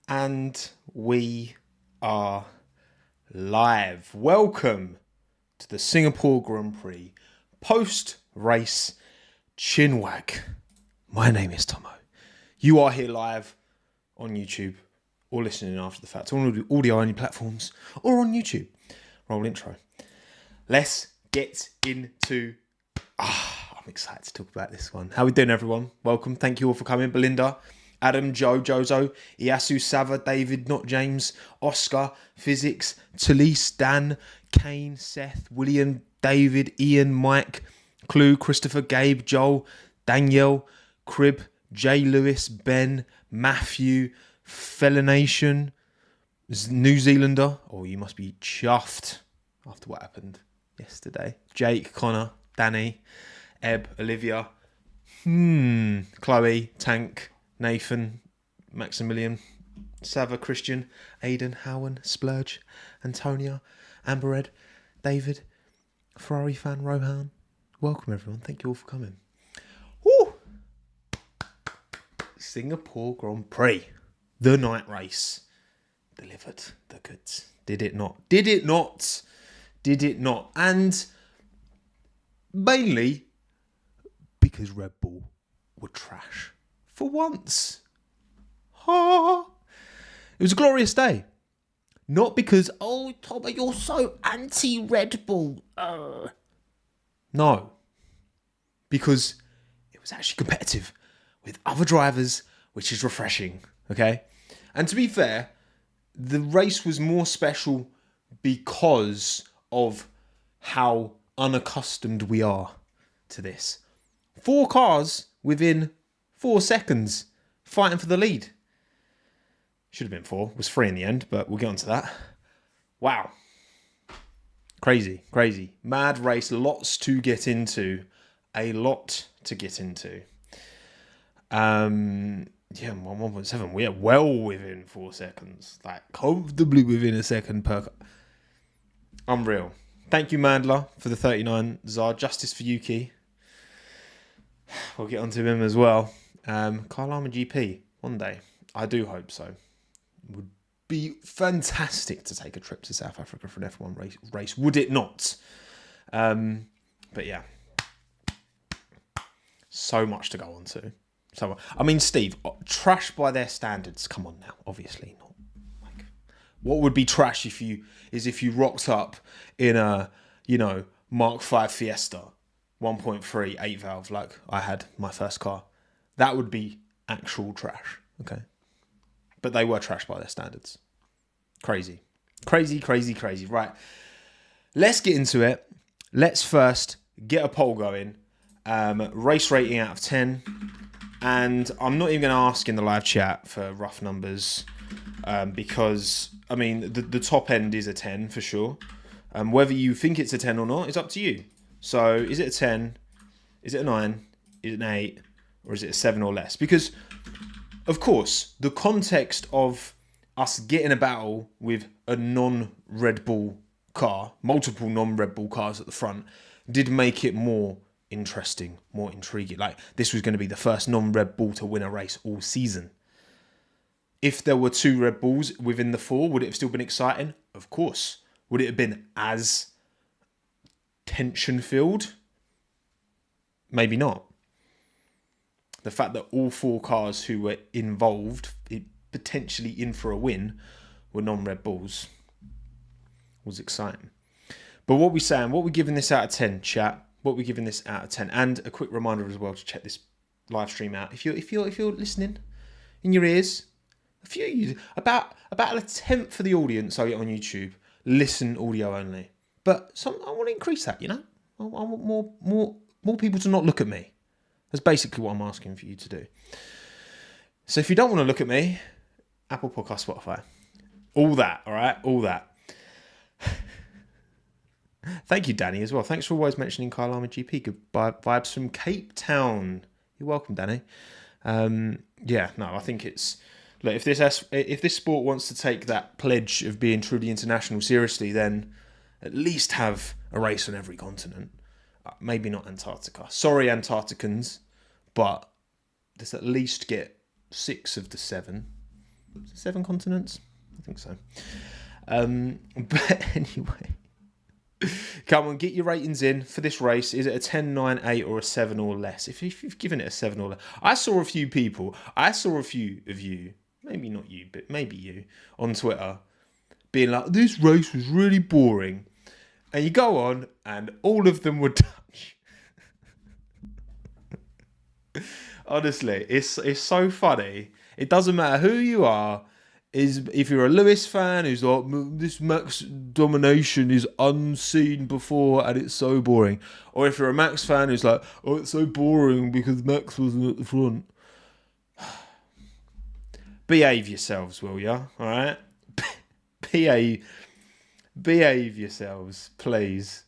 And we are live. Welcome to the Singapore Grand Prix post-race Chinwag. My name is Tommo. You are here live on YouTube or listening after the fact on audio-only platforms or on YouTube. Roll intro. Let's get into... I'm excited to talk about this one. How we doing, everyone? Welcome. Thank you all for coming. Belinda, Adam, Joe, Jozo, Iasu, Sava, David, Not James, Oscar, Physics, Talise, Dan, Kane, Seth, William, David, Ian, Mike, Clue, Christopher, Gabe, Joel, Danielle, Crib, Jay Lewis, Ben, Matthew, Felination, New Zealander. Oh, you must be chuffed after what happened yesterday. Jake, Connor, Danny, Eb, Olivia, Chloe, Tank, Nathan, Maximilian, Sava, Christian, Aidan, Howan, Splurge, Antonia, Amber Ed, David, Ferrari fan, Rohan. Welcome, everyone. Thank you all for coming. Woo! Singapore Grand Prix. The night race. Delivered the goods. Did it not? Did it not? Did it not? And mainly because Red Bull were trash. For once. It was a glorious day. Not because, oh, Tommy, you're so anti-Red Bull. No. Because it was actually competitive with other drivers, which is refreshing. Okay? And to be fair, the race was more special because of how unaccustomed we are to this. 4 cars within 4 seconds fighting for the lead. Should have been 4. It was 3 in the end, but we'll get on to that. Wow. Crazy. Mad race. Lots to get into. A lot to get into. 1.7. We are well within 4 seconds. Like, comfortably within a second per car. Unreal. Thank you, Mandler, for the 39. Zar, justice for Yuki. We'll get onto him as well. Carlama GP, one day. I do hope so. Would be fantastic to take a trip to South Africa for an F1 race. Would it not? But yeah. So much to go on to. So, I mean, Steve, trash by their standards. Come on now, obviously not. Like, what would be trash if you rocked up in a, Mark V Fiesta, 1.3, 8 valve, like I had my first car. That would be actual trash, okay? But they were trash by their standards. Crazy. Right, let's get into it. Let's first get a poll going. Race rating out of 10. And I'm not even going to ask in the live chat for rough numbers because, I mean, the top end is a 10 for sure. Whether you think it's a 10 or not is up to you. So is it a 10? Is it a 9? Is it an 8? Or is it a 7 or less? Because, of course, the context of us getting a battle with a non-Red Bull car, multiple non-Red Bull cars at the front, did make it more interesting, more intriguing. Like, this was going to be the first non-Red Bull to win a race all season. If there were 2 Red Bulls within the 4, would it have still been exciting? Of course. Would it have been as tension-filled? Maybe not. The fact that all 4 cars who were involved, potentially in for a win, were non-Red Bulls was exciting. But what we saying? What we giving this out of 10, chat? What we giving this out of 10? And a quick reminder as well to check this live stream out. If you're listening in your ears, a few of you, about a tenth of the audience I get on YouTube listen audio only. But I want to increase that. I want more people to not look at me. That's basically what I'm asking for you to do. So if you don't want to look at me, Apple Podcast, Spotify, all that, all right, all that. Thank you, Danny, as well. Thanks for always mentioning Kyalama GP. Good vibes from Cape Town. You're welcome, Danny. I think it's... Look, if this sport wants to take that pledge of being truly international seriously, then at least have a race on every continent. Maybe not Antarctica. Sorry, Antarcticans, but let's at least get 6 of the 7 7 continents? I think so. But anyway, come on, get your ratings in for this race. Is it a 10, 9, 8 or a 7 or less? If you've given it a 7 or less. I saw a few of you, maybe not you, but maybe you, on Twitter, being like, this race was really boring. And you go on, and all of them were Dutch. Honestly, it's so funny. It doesn't matter who you are. If you're a Lewis fan who's like, this Max domination is unseen before and it's so boring. Or if you're a Max fan who's like, oh, it's so boring because Max wasn't at the front. Behave yourselves, will ya? All right? Behave yourselves, please.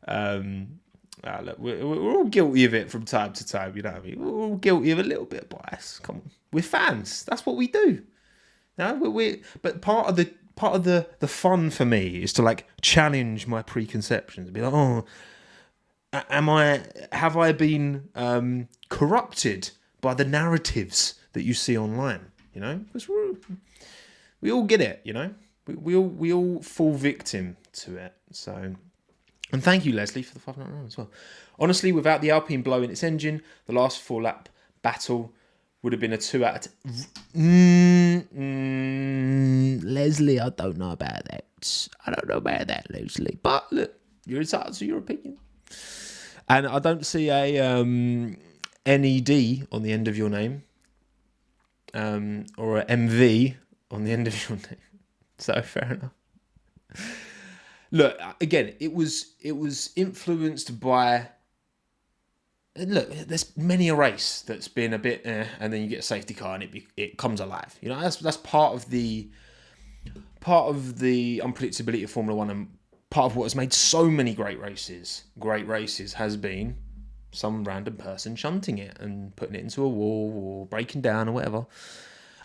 Look, we're all guilty of it from time to time, you know what I mean? We're all guilty of a little bit of bias. Come on. We're fans. That's what we do. No, but part of the fun for me is to like challenge my preconceptions. Be like, oh, have I been corrupted by the narratives that you see online? You know, because we all get it. You know, we all fall victim to it. So, and thank you, Leslie, for the 5 minute run as well. Honestly, without the Alpine blowing its engine, the last 4 lap battle would have been a 2 out of 10. Leslie, I don't know about that. I don't know about that, Leslie. But look, you're entitled to your opinion. And I don't see a NED on the end of your name. Or a MV on the end of your name. So fair enough. Look, again, it was influenced by... Look, there's many a race that's been a bit, and then you get a safety car and it comes alive. You know, that's part of the unpredictability of Formula One, and part of what has made so many great races has been some random person shunting it and putting it into a wall or breaking down or whatever.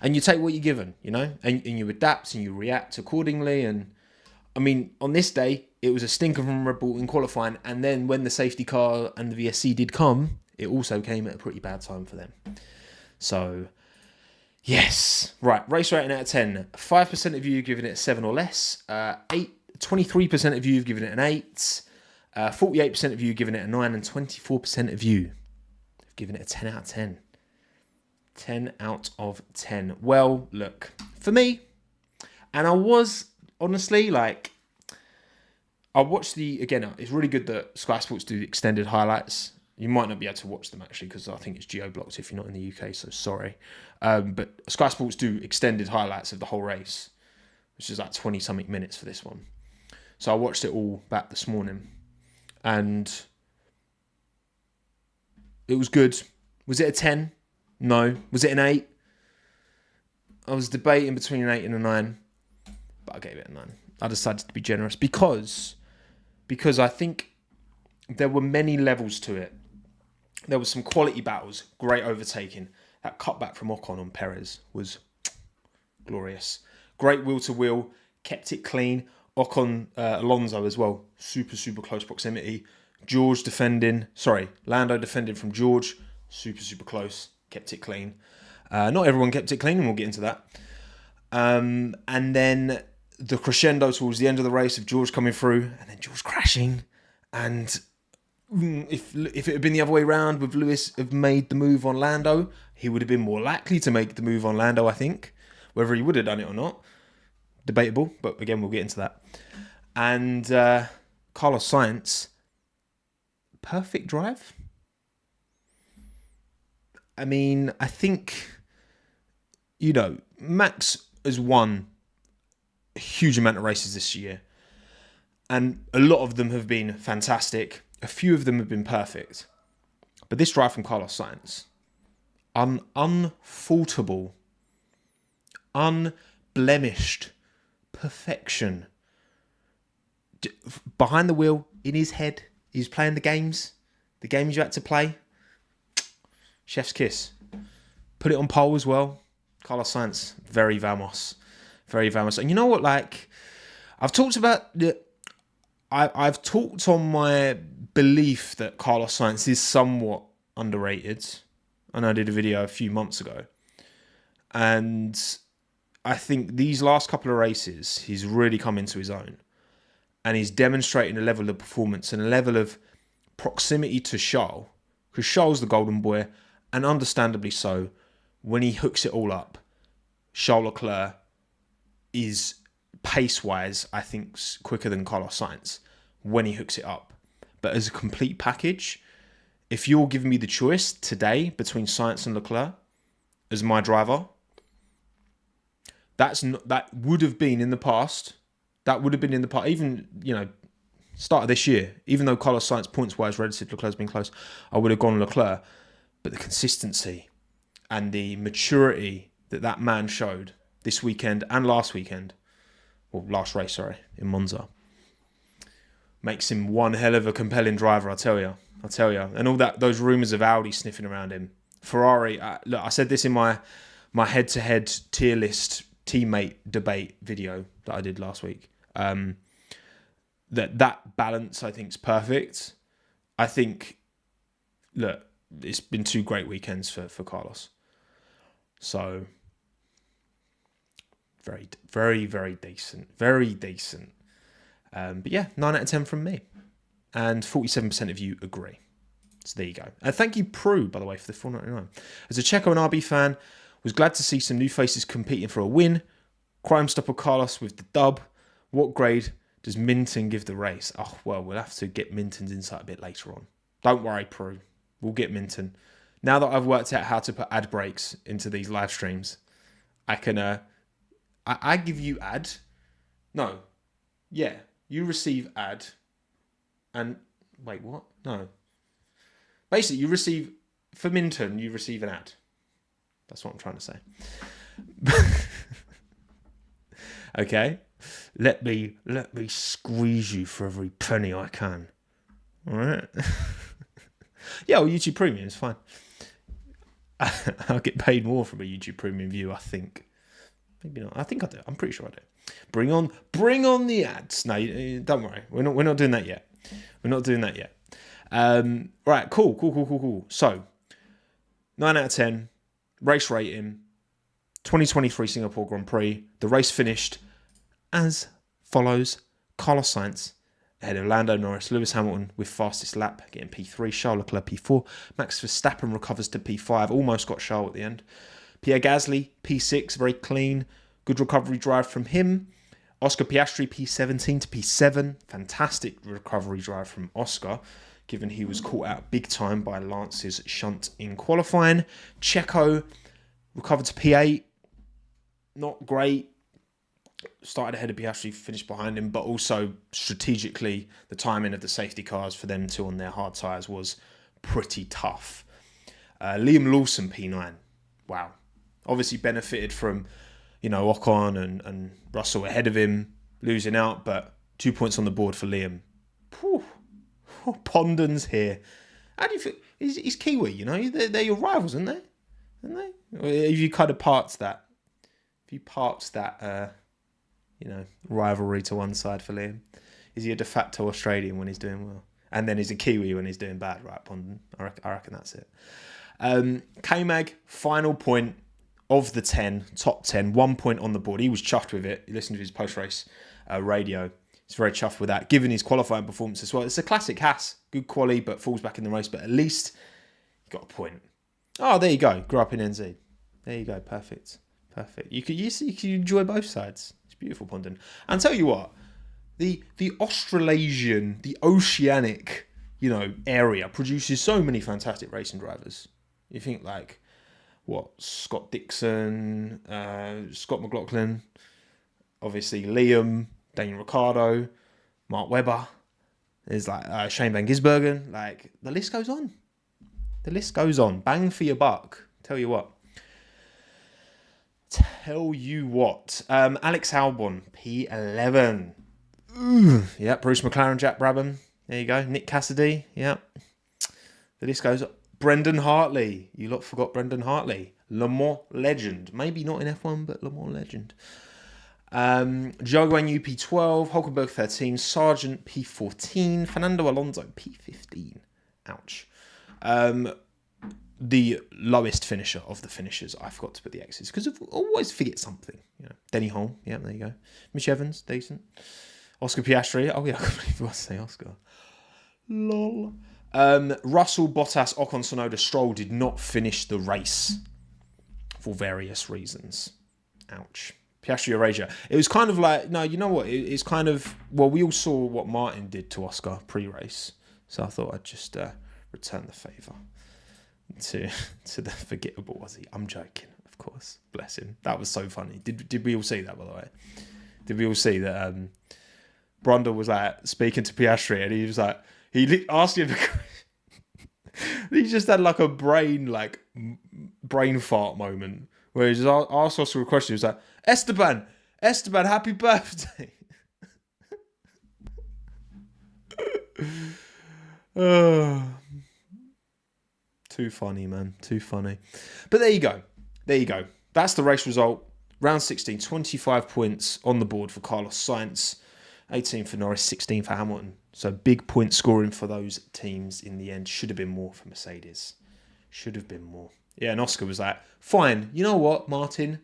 And you take what you're given, you know, and you adapt and you react accordingly. And I mean, on this day, it was a stinker from Red Bull in qualifying, and then when the safety car and the VSC did come, it also came at a pretty bad time for them. So, yes. Right, race rating out of 10. 5% of you have given it a 7 or less. 23% of you have given it an 8. 48% of you have given it a 9, and 24% of you have given it a 10 out of 10. 10 out of 10. Well, look, for me, and I was honestly like, I watched again, it's really good that Sky Sports do extended highlights. You might not be able to watch them actually because I think it's geo-blocked if you're not in the UK, so sorry. But Sky Sports do extended highlights of the whole race, which is like 20-something minutes for this one. So I watched it all back this morning. And it was good. Was it a 10? No. Was it an 8? I was debating between an 8 and a 9. But I gave it a 9. I decided to be generous because I think there were many levels to it. There was some quality battles, great overtaking. That cutback from Ocon on Perez was glorious. Great wheel-to-wheel, kept it clean. Ocon, Alonso as well, super, super close proximity. Lando defending from George, super, super close, kept it clean. Not everyone kept it clean, and we'll get into that. And then the crescendo towards the end of the race of George coming through and then George crashing. And if it had been the other way around, with Lewis have made the move on Lando, he would have been more likely to make the move on Lando, I think. Whether he would have done it or not, debatable, but again, we'll get into that. And Carlos Sainz, perfect drive. I mean, I think, you know, Max has won a huge amount of races this year, and a lot of them have been fantastic. A few of them have been perfect, but this drive from Carlos Sainz, unfaultable, unblemished perfection. Behind the wheel, in his head, he's playing the games you had to play. Chef's kiss. Put it on pole as well. Carlos Sainz, very vamos. Very vamos. And you know what, like, I've talked about I've talked on my belief that Carlos Sainz is somewhat underrated. And I did a video a few months ago. And I think these last couple of races, he's really come into his own. And he's demonstrating a level of performance and a level of proximity to Charles. Because Charles the golden boy, and understandably so, when he hooks it all up, Charles Leclerc is pace-wise, I think, quicker than Carlos Sainz when he hooks it up. But as a complete package, if you're giving me the choice today between Sainz and Leclerc as my driver, that would have been in the past. That would have been in the past. Even, start of this year, even though Carlos Sainz points-wise, relative to Leclerc's been close, I would have gone Leclerc. But the consistency and the maturity that man showed this weekend and last weekend, last race, in Monza, makes him one hell of a compelling driver, I'll tell you. And all those rumours of Audi sniffing around him. Ferrari, look, I said this in my head-to-head tier list teammate debate video that I did last week. That balance, I think, is perfect. I think, look, it's been 2 great weekends for Carlos. So, very, very, very decent. Very decent. But yeah, 9 out of 10 from me. And 47% of you agree. So there you go. Thank you, Prue, by the way, for the $4.99. As a Checo and RB fan, was glad to see some new faces competing for a win. Crime Stopper Carlos with the dub. What grade does Minton give the race? Oh, well, we'll have to get Minton's insight a bit later on. Don't worry, Prue. We'll get Minton. Now that I've worked out how to put ad breaks into these live streams, I can... I give you ad. No. Yeah. You receive ad. And... Wait, what? No. Basically, you receive... For Minton, you receive an ad. That's what I'm trying to say. Okay? Let me squeeze you for every penny I can. Alright? Yeah, well, YouTube Premium is fine. I'll get paid more from a YouTube Premium view, I think. Maybe not. I think I do. I'm pretty sure I do. Bring on the ads. No, don't worry. We're not doing that yet. Right, cool. So, 9 out of 10. Race rating. 2023 Singapore Grand Prix. The race finished as follows. Carlos Sainz ahead of Lando Norris, Lewis Hamilton with fastest lap, getting P3, Charles Leclerc P4, Max Verstappen recovers to P5, almost got Charles at the end. Pierre Gasly, P6, very clean, good recovery drive from him. Oscar Piastri, P17 to P7, fantastic recovery drive from Oscar, given he was caught out big time by Lance's shunt in qualifying. Checo recovered to P8, not great. Started ahead of Piastri, finished behind him, but also strategically, the timing of the safety cars for them two on their hard tyres was pretty tough. Liam Lawson, P9. Wow. Obviously benefited from, Ocon and Russell ahead of him, losing out, but 2 points on the board for Liam. Whew. Pondon's here. How do you feel? He's Kiwi, They're your rivals, aren't they? If you kind of parts that, rivalry to one side for Liam. Is he a de facto Australian when he's doing well? And then he's a Kiwi when he's doing bad, right, Pondon? I reckon that's it. K-Mag, final point of the 10, top 10, 1 point on the board. He was chuffed with it. He listened to his post-race radio. He's very chuffed with that, given his qualifying performance as well. It's a classic Haas. Good quality, but falls back in the race. But at least he got a point. Oh, there you go. Grew up in NZ. There you go. Perfect. You can enjoy both sides. It's beautiful, Pondon. And tell you what, the Australasian, the oceanic, area produces so many fantastic racing drivers. You think Scott Dixon, Scott McLaughlin, obviously Liam, Daniel Ricciardo, Mark Webber. There's Shane Van Gisbergen. The list goes on. Bang for your buck. Tell you what. Alex Albon, P11. Yeah, Bruce McLaren, Jack Brabham. There you go. Nick Cassidy. Yeah. The list goes on. Brendan Hartley. You lot forgot Brendan Hartley. Le Mans legend. Maybe not in F1, but Le Mans legend. Jaguar P12. Hulkenberg 13. Sargent P14. Fernando Alonso P15. Ouch. the lowest finisher of the finishers. I forgot to put the X's because I always forget something. You know, Denny Holm, yeah, there you go. Mitch Evans, decent. Oscar Piastri, oh yeah, I can't believe I say Oscar. Lol. Russell, Bottas, Ocon, Tsunoda, Stroll did not finish the race for various reasons. Ouch. Piastri, Eurasia. It was kind of like, no, you know what? It's kind of, well, we all saw what Martin did to Oscar pre-race, so I thought I'd just return the favour to the forgettable Aussie. I'm joking, of course. Bless him. That was so funny. Did we all see that, by the way? Did we all see that Brundle was like speaking to Piastri and he was like, he asked him, he just had like a brain fart moment where he just asked Oscar a question. He was like, Esteban, happy birthday. Oh, too funny, man. Too funny. But there you go. That's the race result. Round 16, 25 points on the board for Carlos Sainz, 18 for Norris, 16 for Hamilton. So big point scoring for those teams in the end. Should have been more for Mercedes. Should have been more. Yeah, and Oscar was like, fine, you know what, Martin?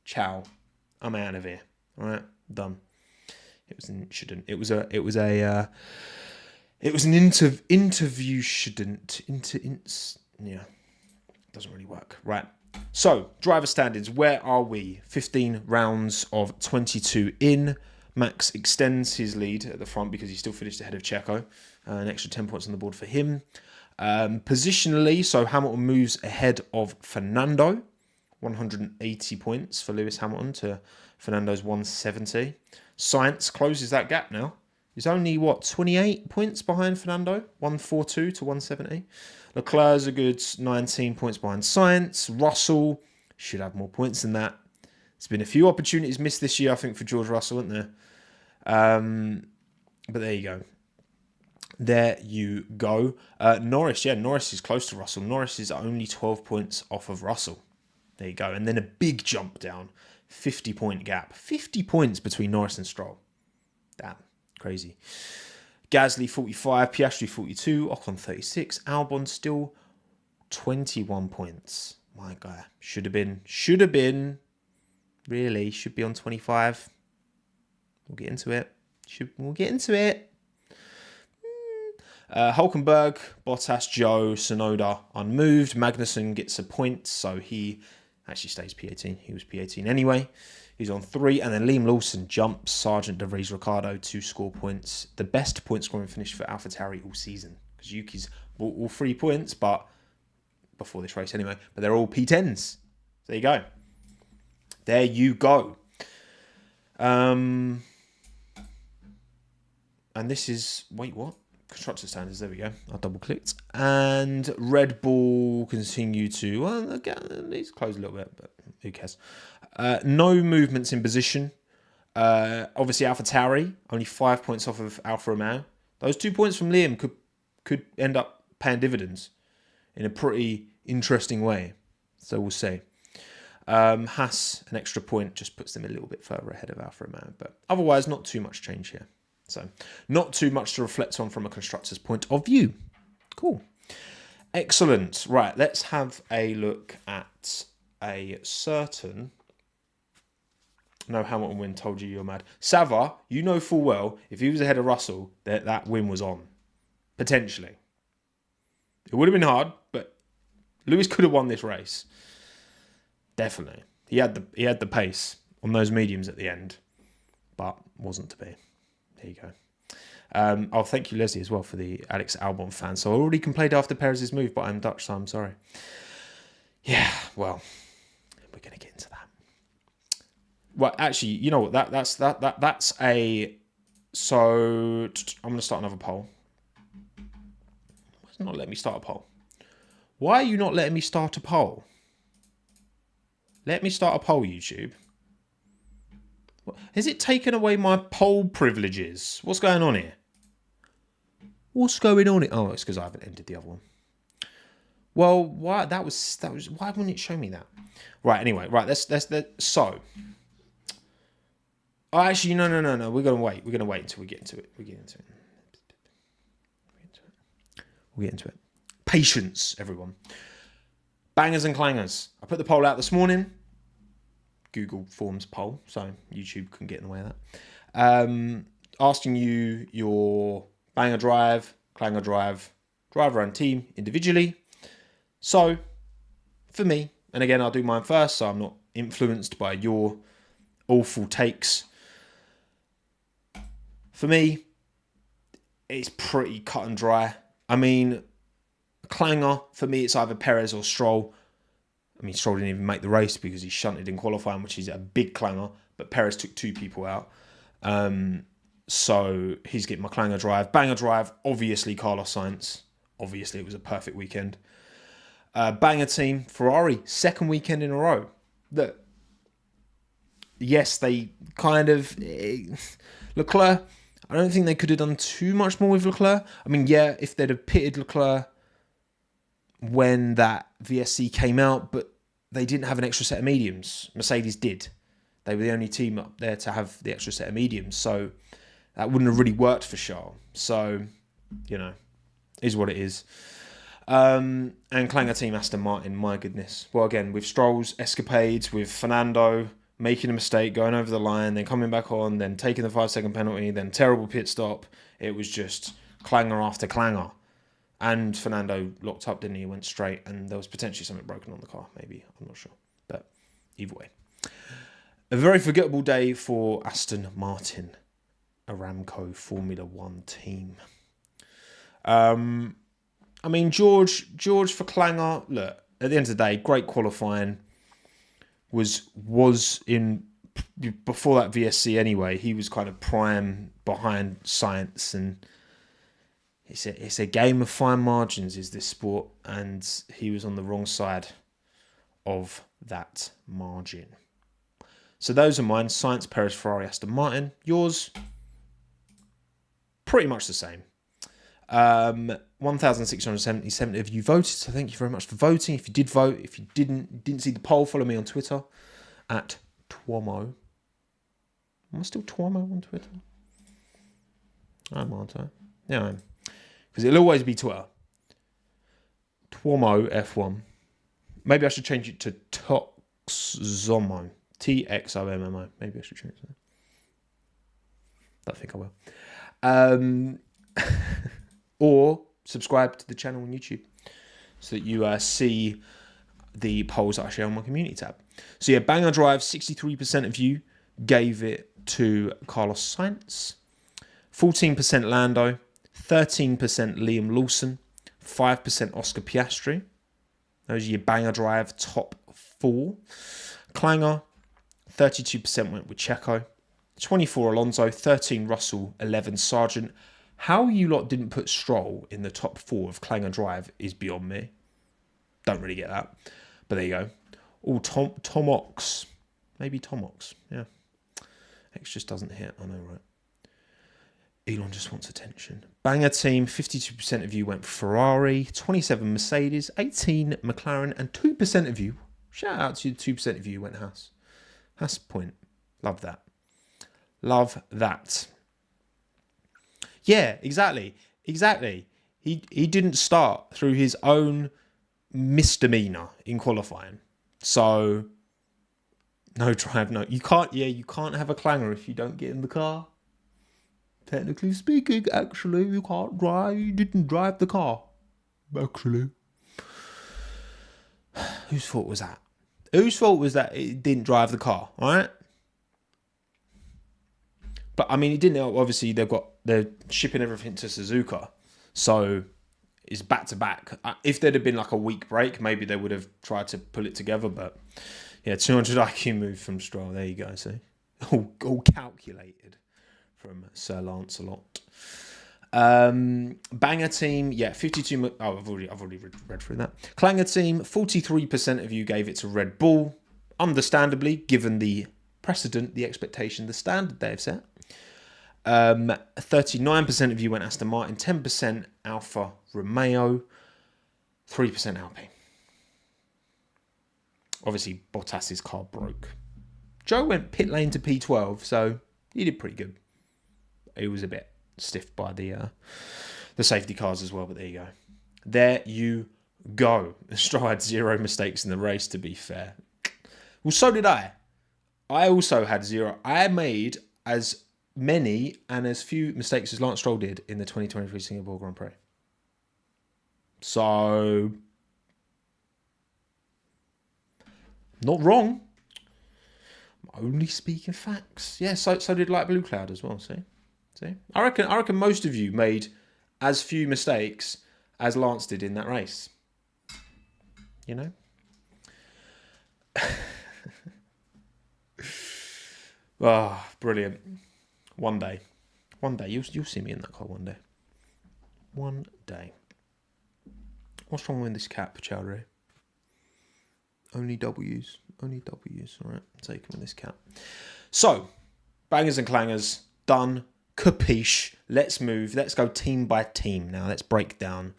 Ciao. I'm out of here. All right, done. It was an interview shouldn't. Yeah, doesn't really work. Right. So, driver standings, where are we? 15 rounds of 22 in. Max extends his lead at the front because he still finished ahead of Checo. An extra 10 points on the board for him. Positionally, so Hamilton moves ahead of Fernando. 180 points for Lewis Hamilton to Fernando's 170. Sainz closes that gap now. He's only, 28 points behind Fernando? 142 to 170. Leclerc's a good 19 points behind Sainz. Russell should have more points than that. There's been a few opportunities missed this year, I think, for George Russell, isn't there? But there you go. Norris is close to Russell. Norris is only 12 points off of Russell. There you go. And then a big jump down. 50-point gap. 50 points between Norris and Stroll. Damn. Crazy. Gasly 45, Piastri 42, Ocon 36, Albon still 21 points. My guy. Should have been. Really, should be on 25. We'll get into it. Hulkenberg, Bottas, Joe, Tsunoda unmoved. Magnussen gets a point, so he actually stays P18. He was P18 anyway. He's on 3. And then Liam Lawson jumps Sargent, De Vries, Ricciardo to score points. The best point scoring finish for AlphaTauri all season. Because Yuki's bought all 3 points, but before this race anyway. But they're all P10s. There you go. And this is... Wait, what? Constructor standards, there we go. I double clicked. And Red Bull continue to, well, again, these close a little bit, but who cares? No movements in position. Obviously, AlphaTauri, only 5 points off of Alfa Romeo. Those 2 points from Liam could end up paying dividends in a pretty interesting way. So we'll see. Haas, an extra point, just puts them a little bit further ahead of Alfa Romeo. But otherwise, not too much change here. So, not too much to reflect on from a constructor's point of view. Cool. Excellent. Right, let's have a look at a certain... No Hamilton win, told you you're mad. Sava, you know full well, if he was ahead of Russell, that win was on. Potentially. It would have been hard, but Lewis could have won this race. Definitely. He had the pace on those mediums at the end, but wasn't to be. There you go. Thank you, Leslie, as well, for the Alex Albon fan. So I already complained after Perez's move, but I'm Dutch, so I'm sorry. Yeah, well, we're going to get into that. Well, actually, you know what? That's a... So I'm going to start another poll. Why is it not letting me start a poll? Why are you not letting me start a poll? Let me start a poll, YouTube. Has it taken away my poll privileges? What's going on here? What's going on here? Oh, it's because I haven't ended the other one. Well, why that was why wouldn't it show me that? Right, anyway, right, let's so. Oh, actually, no. We're gonna wait. We're gonna wait until we get into it. We'll get into it. Patience, everyone. Bangers and clangers. I put the poll out this morning. Google Forms poll, so YouTube can get in the way of that. Asking you your banger drive, clanger drive, driver and team individually. So, for me, and again, I'll do mine first, so I'm not influenced by your awful takes. For me, it's pretty cut and dry. I mean, clanger, for me, it's either Perez or Stroll. I mean, Stroll didn't even make the race because he shunted in qualifying, which is a big clanger, but Perez took 2 people out. So he's getting my clanger drive. Banger drive, obviously Carlos Sainz. Obviously, it was a perfect weekend. Banger team, Ferrari, 2nd weekend in a row. Look, yes, they kind of... Leclerc, I don't think they could have done too much more with Leclerc. I mean, yeah, if they'd have pitted Leclerc when that VSC came out, but they didn't have an extra set of mediums. Mercedes did. They were the only team up there to have the extra set of mediums. So that wouldn't have really worked for Charles. So, you know, is what it is. And clanger team Aston Martin, my goodness. Well, again, with Stroll's escapades, with Fernando making a mistake, going over the line, then coming back on, then taking the 5-second penalty, then terrible pit stop. It was just clanger after clanger. And Fernando locked up, didn't he? He went straight, and there was potentially something broken on the car, maybe. I'm not sure. But either way. A very forgettable day for Aston Martin, Aramco Formula One team. I mean, George for clanger, look, at the end of the day, great qualifying. Was in, before that VSC anyway, he was kind of prime behind Sainz, and it's a game of fine margins, is this sport, and he was on the wrong side of that margin. So those are mine: Sainz, Perez, Ferrari, Aston Martin. Yours, pretty much the same. 1,677 of you voted, so thank you very much for voting. If you did vote, if you didn't see the poll, follow me on Twitter at Tommo. Am I still Tommo on Twitter? Aren't I? Yeah, I am. Because it'll always be Twitter. Tommo F1. Maybe I should change it to Toxommo. TXOMMO. Maybe I should change that. I think I will. Or subscribe to the channel on YouTube so that you see the polls that I share on my community tab. So yeah, banger drive, 63% of you gave it to Carlos Sainz, 14% Lando, 13% Liam Lawson, 5% Oscar Piastri. Those are your banger drive top 4. Clanger, 32% went with Checo, 24 Alonso, 13 Russell, 11 Sargent. How you lot didn't put Stroll in the top 4 of clanger drive is beyond me. Don't really get that. But there you go. Oh, Tomox. Maybe Tomox. Yeah. X just doesn't hit. I know, right? Elon just wants attention. Banger team. 52% of you went Ferrari. 27 Mercedes. 18 McLaren. And 2% of you, shout out to you, 2% of you went Haas. Haas point. Love that. Love that. Yeah, exactly. He didn't start through his own misdemeanor in qualifying. So no drive, no. You can't have a clanger if you don't get in the car. Technically speaking, actually, you can't drive. You didn't drive the car. Actually. Whose fault was that? Whose fault was that it didn't drive the car, alright? But I mean, it didn't help. Obviously, they're shipping everything to Suzuka, so it's back to back. If there'd have been like a week break, maybe they would have tried to pull it together. But yeah, 200 IQ move from Stroll. There you go. See, all calculated from Sir Lancelot. Banger team, yeah, 52. Oh, I've already read through that. Clanger team, 43% of you gave it to Red Bull, understandably, given the precedent, the expectation, the standard they have set. 39% of you went Aston Martin, 10% Alfa Romeo, 3% Alpine. Obviously, Bottas's car broke. Joe went pit lane to P12, so he did pretty good. He was a bit stiffed by the safety cars as well, but there you go. there you go. Stroll had 0 mistakes in the race, to be fair. Well, so did I. I also had 0. I made as many and as few mistakes as Lance Stroll did in the 2023 Singapore Grand Prix. So, not wrong. I'm only speaking facts. Yeah, so did Light Blue Cloud as well. See? I reckon most of you made as few mistakes as Lance did in that race. You know? Oh, brilliant. One day, you'll see me in that car one day. One day. What's wrong with this cap, Chowdhury? Only W's. All right, take him with this cap. So, bangers and clangers, done. Capiche. Let's move. Let's go team by team now. Let's break down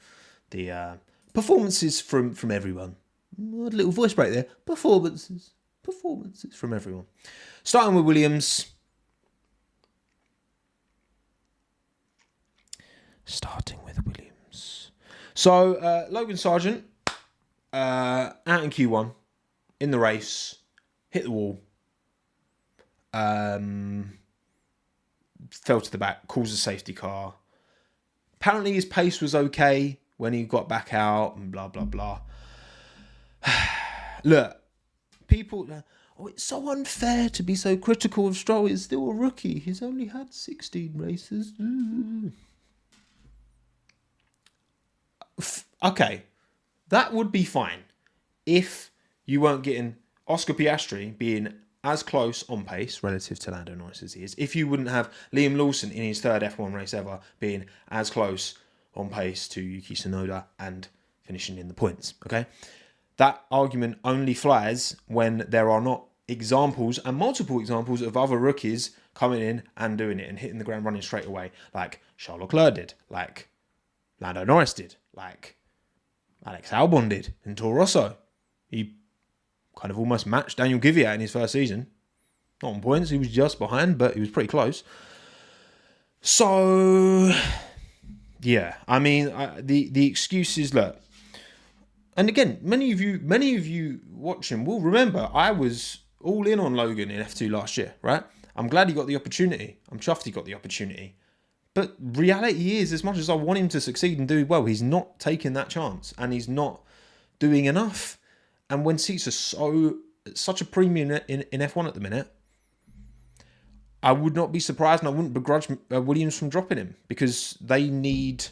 the performances from everyone. A little voice break there. Performances from everyone. Starting with Williams. So, Logan Sargent, out in Q1, in the race, hit the wall, fell to the back, caused a safety car. Apparently his pace was okay when he got back out and blah, blah, blah. Look, people... Oh, it's so unfair to be so critical of Stroll. He's still a rookie. He's only had 16 races. Okay, that would be fine if you weren't getting Oscar Piastri being as close on pace relative to Lando Norris as he is. If you wouldn't have Liam Lawson in his third F1 race ever being as close on pace to Yuki Tsunoda and finishing in the points. Okay, that argument only flies when there are not examples and multiple examples of other rookies coming in and doing it and hitting the ground running straight away, like Charles Leclerc did, like Lando Norris did, like Alex Albon did in Toro Rosso. He kind of almost matched Daniel Kvyat in his first season. Not on points, he was just behind, but he was pretty close. So, yeah, I mean, the excuses, look, and again, many of you watching will remember I was all in on Logan in F2 last year, right? I'm glad he got the opportunity. I'm chuffed he got the opportunity. But reality is, as much as I want him to succeed and do well, he's not taking that chance and he's not doing enough. And when seats are such a premium in F1 at the minute, I would not be surprised and I wouldn't begrudge Williams from dropping him because they need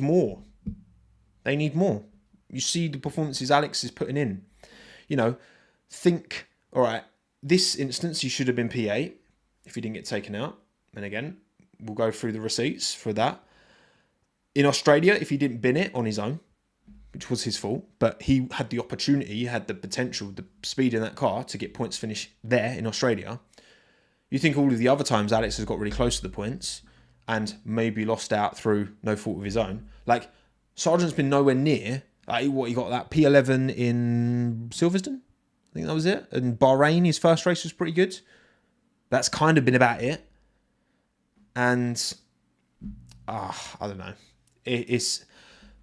more. They need more. You see the performances Alex is putting in. You know, think, all right, this instance, he should have been P8 if he didn't get taken out. And again, we'll go through the receipts for that. In Australia, if he didn't bin it on his own, which was his fault, but he had the opportunity, he had the potential, the speed in that car to get points finish there in Australia. You think all of the other times Alex has got really close to the points and maybe lost out through no fault of his own. Like, Sargent's been nowhere near. Like, he got that P11 in Silverstone? I think that was it. And Bahrain, his first race was pretty good. That's kind of been about it. And, I don't know. There's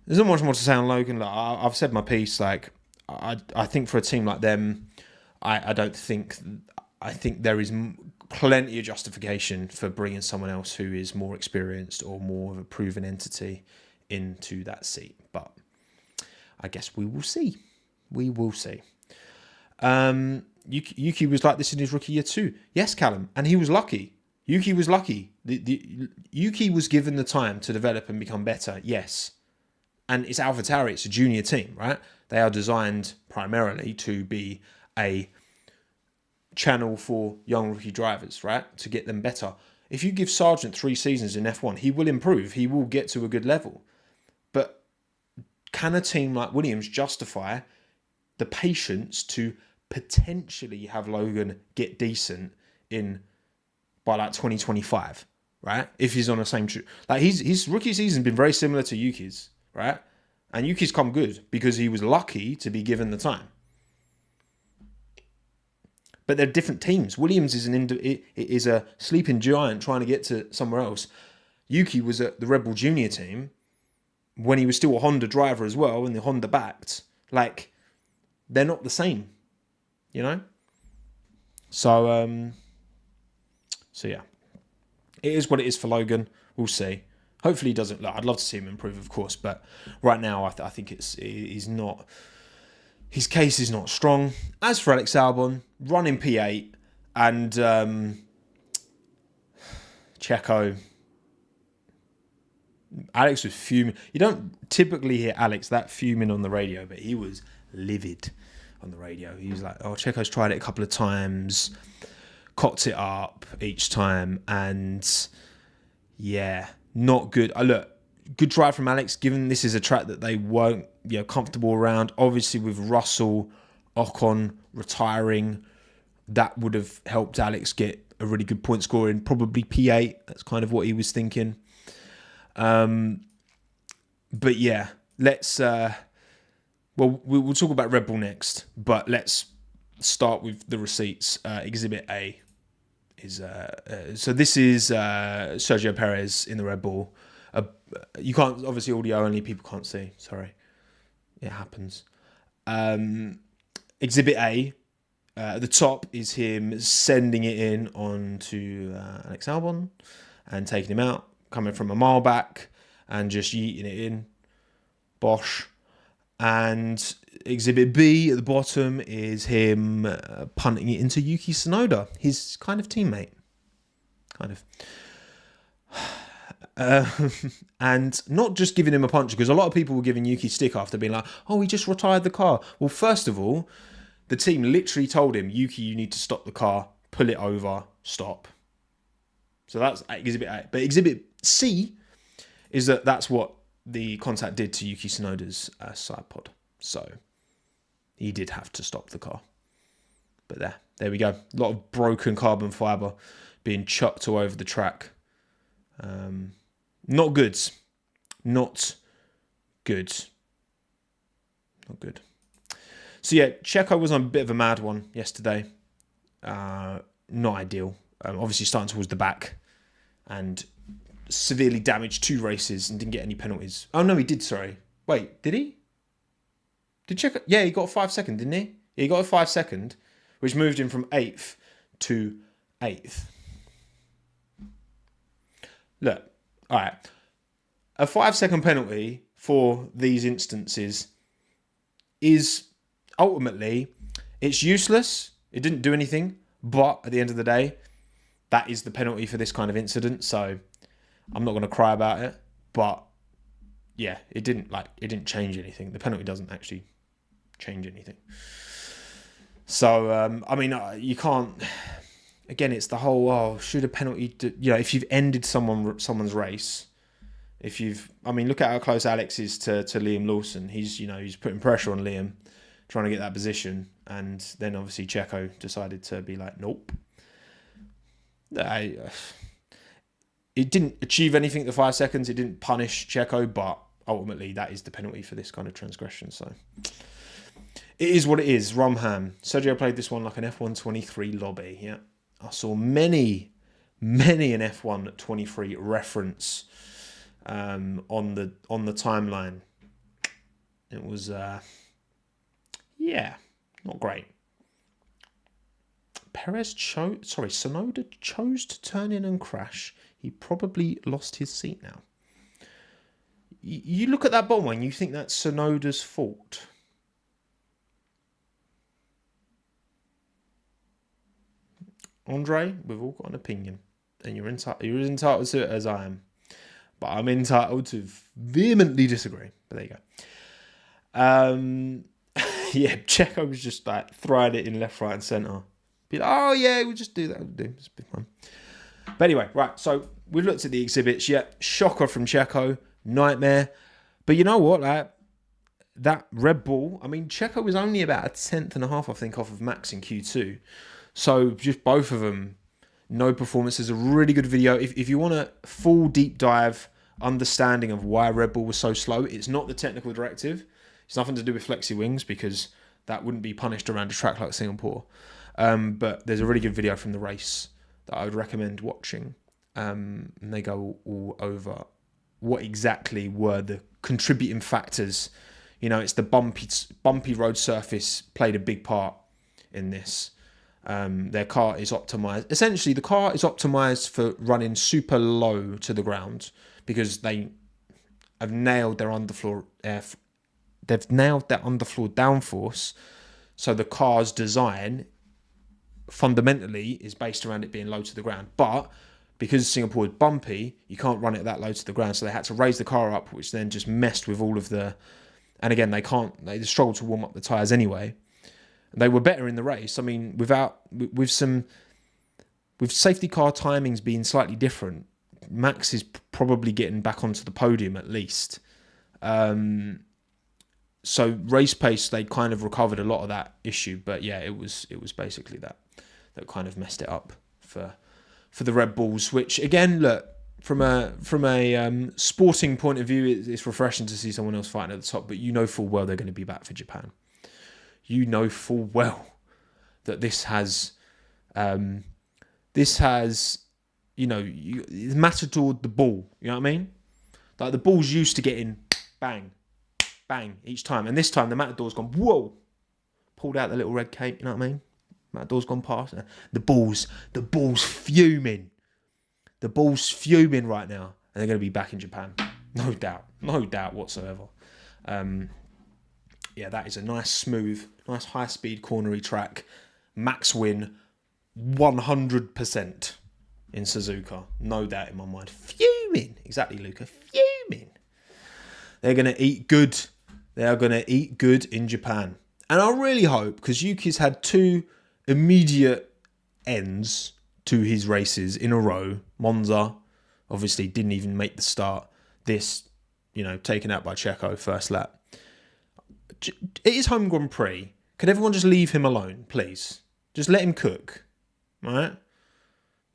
not much more to say on Logan. Like, I've said my piece. Like, I think for a team like them, I think there is plenty of justification for bringing someone else who is more experienced or more of a proven entity into that seat. But I guess we will see. We will see. Yuki was like this in his rookie year too. Yes, Callum, and he was lucky. Yuki was lucky. Yuki was given the time to develop and become better. Yes. And it's AlphaTauri, it's a junior team, right? They are designed primarily to be a channel for young rookie drivers, right? To get them better. If you give Sargent 3 seasons in F1, he will improve. He will get to a good level. But can a team like Williams justify the patience to potentially have Logan get decent by like 2025, right? If he's on the same... Like, his rookie season's been very similar to Yuki's, right? And Yuki's come good because he was lucky to be given the time. But they're different teams. Williams is a sleeping giant trying to get to somewhere else. Yuki was at the Red Bull Junior team when he was still a Honda driver as well, and the Honda backed, like, they're not the same, you know? So yeah. It is what it is for Logan. We'll see. Hopefully he doesn't. Look, I'd love to see him improve, of course, but right now I think he's not. His case is not strong. As for Alex Albon, running P8 and Checo. Alex was fuming. You don't typically hear Alex that fuming on the radio, but he was livid on the radio. He was like, "Oh, Checo's tried it a couple of times, cocked it up each time, and yeah, not good." Look, good drive from Alex, given this is a track that they weren't, comfortable around. Obviously, with Russell, Ocon retiring, that would have helped Alex get a really good point scoring, probably P8. That's kind of what he was thinking. But yeah, let's. We'll talk about Red Bull next, but let's start with the receipts. Exhibit A is so this is Sergio Perez in the Red Bull. You can't, obviously audio only, people can't see. Sorry, it happens. Exhibit A, at the top is him sending it in onto Alex Albon and taking him out, coming from a mile back and just yeeting it in. Bosh. And Exhibit B at the bottom is him punting it into Yuki Tsunoda, his kind of teammate. Kind of. And not just giving him a punch, because a lot of people were giving Yuki stick after being like, "Oh, he just retired the car." Well, first of all, the team literally told him, "Yuki, you need to stop the car, pull it over, stop." So that's Exhibit A. But Exhibit C is that's what the contact did to Yuki Tsunoda's side pod. So he did have to stop the car. But there we go. A lot of broken carbon fibre being chucked all over the track. Not good. Not good. Not good. So yeah, Checo was on a bit of a mad one yesterday. Not ideal. Obviously starting towards the back and severely damaged 2 races and didn't get any penalties. Oh no, he did, sorry. Wait, did he? Did Checo? Yeah, he got a 5 second, didn't he? Yeah, he got a 5 second, which moved him from 8th to 8th. Look, all right. A 5 second penalty for these instances is ultimately, it's useless. It didn't do anything, but at the end of the day, that is the penalty for this kind of incident. So I'm not going to cry about it, but yeah, it didn't change anything. The penalty doesn't actually change anything. So, you can't, again, it's the whole, should a penalty, if you've ended someone's race, look at how close Alex is to Liam Lawson. He's putting pressure on Liam, trying to get that position. And then obviously Checo decided to be like, nope. It didn't achieve anything, the 5 seconds. It didn't punish Checo, but ultimately that is the penalty for this kind of transgression. So it is what it is. Rumham. Sergio played this one like an F1 23 lobby. Yeah, I saw many an F1 23 reference on the timeline. It was not great. Tsunoda chose to turn in and crash. He probably lost his seat now. You look at that bottom one, you think that's Tsunoda's fault. Andre, we've all got an opinion, and you're entitled to it as I am. But I'm entitled to vehemently disagree. But there you go. Yeah, Checo was just like throwing it in left, right, and centre. Be like, oh yeah, we'll just do that. It's a bit fun. But anyway, right. So we've looked at the exhibits. Yeah, shocker from Checo, nightmare. But you know what? Like that Red Bull. Checo was only about a 10.5, I think, off of Max in Q2. So just both of them, no performances. A really good video. If you want a full deep dive understanding of why Red Bull was so slow, it's not the technical directive. It's nothing to do with flexi wings, because that wouldn't be punished around a track like Singapore. But there's a really good video from the race that I would recommend watching. And they go all over what exactly were the contributing factors. You know, it's the bumpy road surface played a big part in this. Their car is optimized. Essentially, the car is optimized for running super low to the ground because they have nailed their underfloor. They've nailed their underfloor downforce. So the car's design fundamentally is based around it being low to the ground. But because Singapore is bumpy, you can't run it that low to the ground. So they had to raise the car up, which then just messed with all of the. And again, they struggled to warm up the tyres anyway. They were better in the race. I mean, with safety car timings being slightly different, Max is probably getting back onto the podium at least. So race pace, they kind of recovered a lot of that issue. But yeah, it was basically that kind of messed it up for the Red Bulls. Which again, look, from a sporting point of view, it's refreshing to see someone else fighting at the top. But you know full well they're going to be back for Japan. You know full well that this has, it's matadored the ball. You know what I mean? Like the ball's used to getting bang, bang each time. And this time the matador's gone, whoa, pulled out the little red cape. You know what I mean? Matador's gone past. The ball's fuming. The ball's fuming right now. And they're going to be back in Japan. No doubt whatsoever. Yeah, that is a nice, smooth, nice high-speed cornery track. Max win 100% in Suzuka. No doubt in my mind. Fuming. Exactly, Luca. Fuming. They're going to eat good. They are going to eat good in Japan. And I really hope, because Yuki's had 2 immediate ends to his races in a row. Monza, obviously, didn't even make the start. This, taken out by Checo, first lap. It is home Grand Prix. Could everyone just leave him alone, please? Just let him cook, right?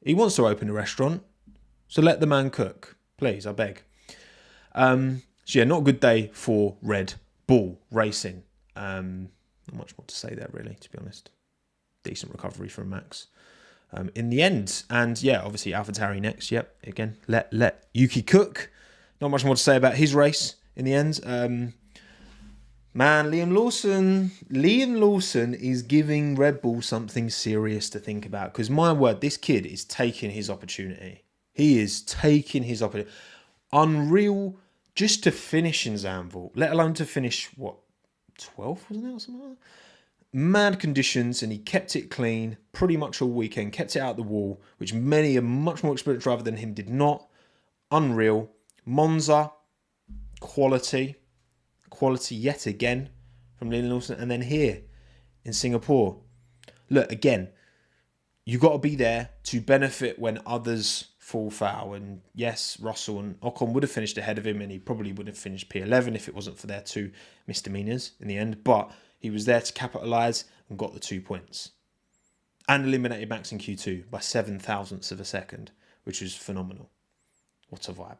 He wants to open a restaurant, so let the man cook, please. I beg. So yeah, not a good day for Red Bull Racing. Not much more to say there, really, to be honest. Decent recovery from Max in the end, and yeah, obviously AlphaTauri next. Yep, again, let Yuki cook. Not much more to say about his race in the end. Man, Liam Lawson is giving Red Bull something serious to think about. Because my word, this kid is taking his opportunity. He is taking his opportunity. Unreal just to finish in Zandvoort, let alone to finish, 12th, wasn't it, or something like that? Mad conditions, and he kept it clean pretty much all weekend. Kept it out the wall, which many a much more experienced driver than him did not. Unreal. Monza, quality yet again from Liam Lawson. And then here in Singapore, look, again, you got to be there to benefit when others fall foul. And yes, Russell and Ocon would have finished ahead of him, and he probably would have finished P11 if it wasn't for their 2 misdemeanors in the end. But he was there to capitalise and got the 2 points. And eliminated Max in Q2 by 7 thousandths of a second, which was phenomenal. What a vibe.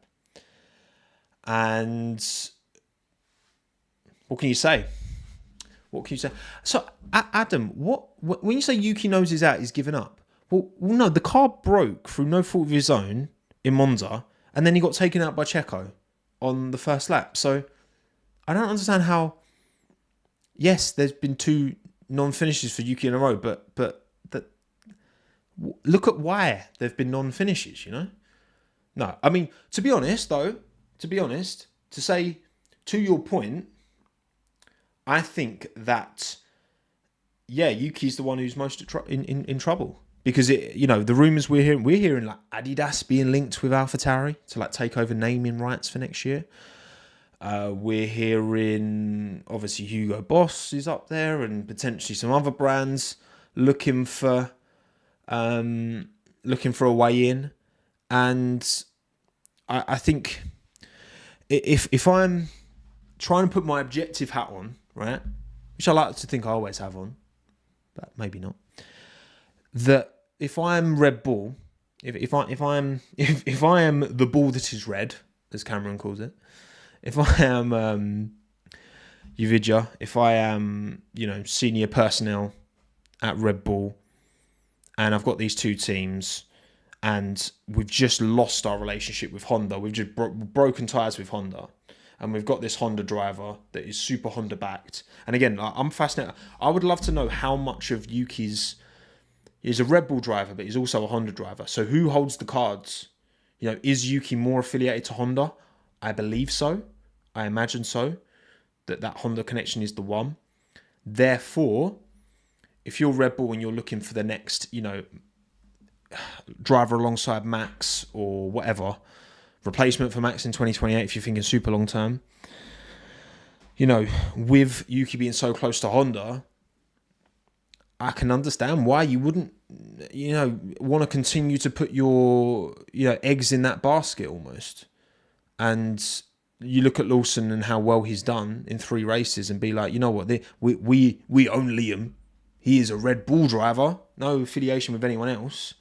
And what can you say? So, Adam, when you say Yuki knows he's out, he's given up. Well, no, the car broke through no fault of his own in Monza, and then he got taken out by Checo on the first lap. So, I don't understand how. Yes, there's been 2 non-finishes for Yuki in a row, but look at why there've been non-finishes. No, I mean, to be honest, to say to your point, I think that, yeah, Yuki's the one who's most in trouble. Because, the rumours we're hearing like Adidas being linked with AlphaTauri to like take over naming rights for next year. We're hearing, obviously, Hugo Boss is up there and potentially some other brands looking for a way in. And I think if I'm trying to put my objective hat on, right, which I like to think I always have on, but maybe not, that if I'm Red Bull, if I am the ball that is red, as Cameron calls it, if I am Uvidja, if I am senior personnel at Red Bull, and I've got these 2 teams, and we've just lost our relationship with Honda. We've just broken ties with Honda. And we've got this Honda driver that is super Honda backed. And again, I'm fascinated. I would love to know how much of Yuki's... He's a Red Bull driver, but he's also a Honda driver. So who holds the cards? You know, is Yuki more affiliated to Honda? I believe so. I imagine so. That Honda connection is the one. Therefore, if you're Red Bull and you're looking for the next, you know, driver alongside Max or whatever, replacement for Max in 2028, if you're thinking super long term, you know, with Yuki being so close to Honda, I can understand why you wouldn't, you know, want to continue to put your, you know, eggs in that basket almost. And you look at Lawson and how well he's done in 3 races and be like, you know what, we own Liam. He is a Red Bull driver, no affiliation with anyone else.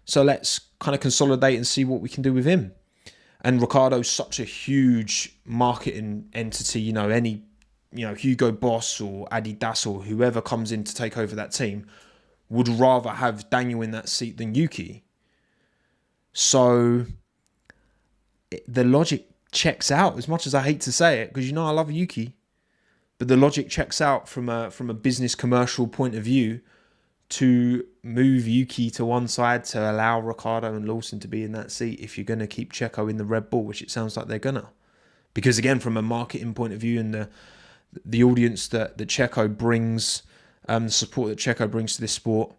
So let's kind of consolidate and see what we can do with him. And Ricciardo's such a huge marketing entity, you know, any, you know, Hugo Boss or Adidas or whoever comes in to take over that team would rather have Daniel in that seat than Yuki. So the logic checks out, as much as I hate to say it, because, you know, I love Yuki, but the logic checks out from a business commercial point of view to move Yuki to one side to allow Ricciardo and Lawson to be in that seat if you're going to keep Checo in the Red Bull, which it sounds like they're going to. Because again, from a marketing point of view and the audience that Checo brings, the support that Checo brings to this sport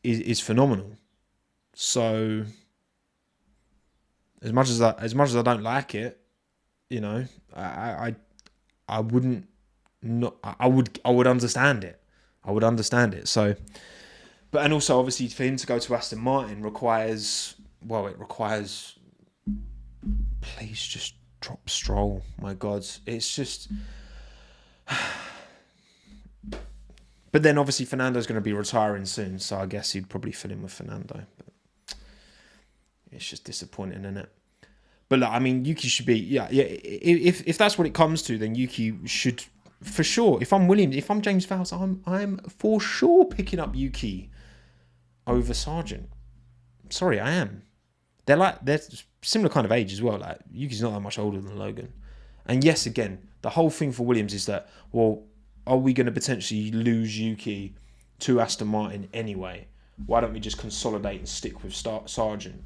is phenomenal. So as much as I don't like it, you know, I wouldn't not I would understand it. I would understand it. So, but and also obviously for him to go to Aston Martin requires, please just drop Stroll. My God, it's just. But then obviously Fernando's going to be retiring soon, so I guess he'd probably fill in with Fernando. But it's just disappointing, isn't it? But look, I mean, Yuki should be, yeah. If that's what it comes to, then Yuki should. For sure, if I'm James Vowles, I'm for sure picking up Yuki over Sargent. Sorry, I am. They're similar kind of age as well. Like Yuki's not that much older than Logan. And yes, again, the whole thing for Williams is that, well, are we going to potentially lose Yuki to Aston Martin anyway? Why don't we just consolidate and stick with Sargent?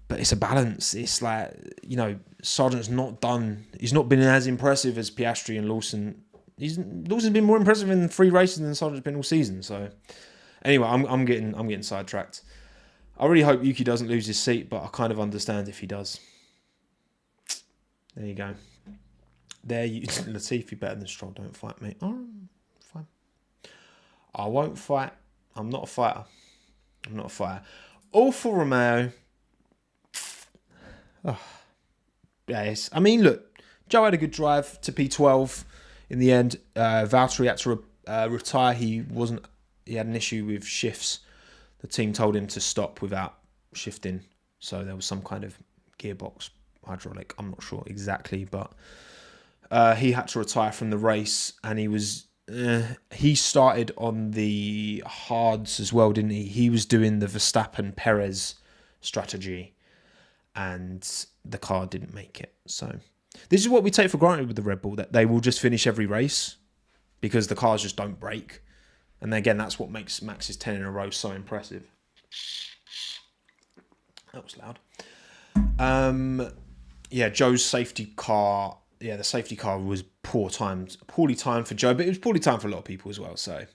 But it's a balance. It's like, you know, Sargent's not done. He's not been as impressive as Piastri and Lawson. Lawson's been more impressive in 3 races than Sargent's been all season. So anyway, I'm getting sidetracked. I really hope Yuki doesn't lose his seat, but I kind of understand if he does. There you go. There you Latifi better than Stroll. Don't fight me. Oh, fine. I won't fight. I'm not a fighter. Alfa Romeo. Oh, yes. I mean, look, Joe had a good drive to P12 in the end. Valtteri had to retire. He had an issue with shifts. The team told him to stop without shifting. So there was some kind of gearbox, hydraulic. I'm not sure exactly, but he had to retire from the race, and he started on the hards as well, didn't he? He was doing the Verstappen-Perez strategy, and the car didn't make it. So this is what we take for granted with the Red Bull, that they will just finish every race because the cars just don't break. And again, that's what makes Max's 10 in a row so impressive. That was loud. Yeah, Joe's safety car. Yeah, the safety car was poorly timed for Joe, but it was poorly timed for a lot of people as well. So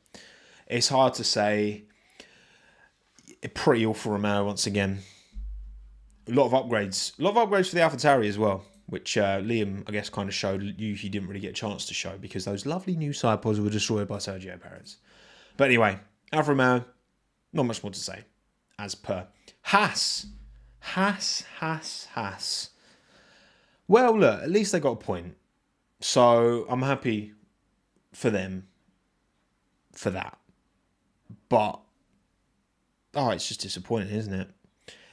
it's hard to say. Pretty Alfa Romeo once again. A lot of upgrades for the AlphaTauri as well, which Liam, I guess, kind of showed he didn't really get a chance to show because those lovely new side pods were destroyed by Sergio Perez. But anyway, Alfa Romeo, not much more to say. As per Haas. Well, look, at least they got a point. So I'm happy for them for that. But, it's just disappointing, isn't it?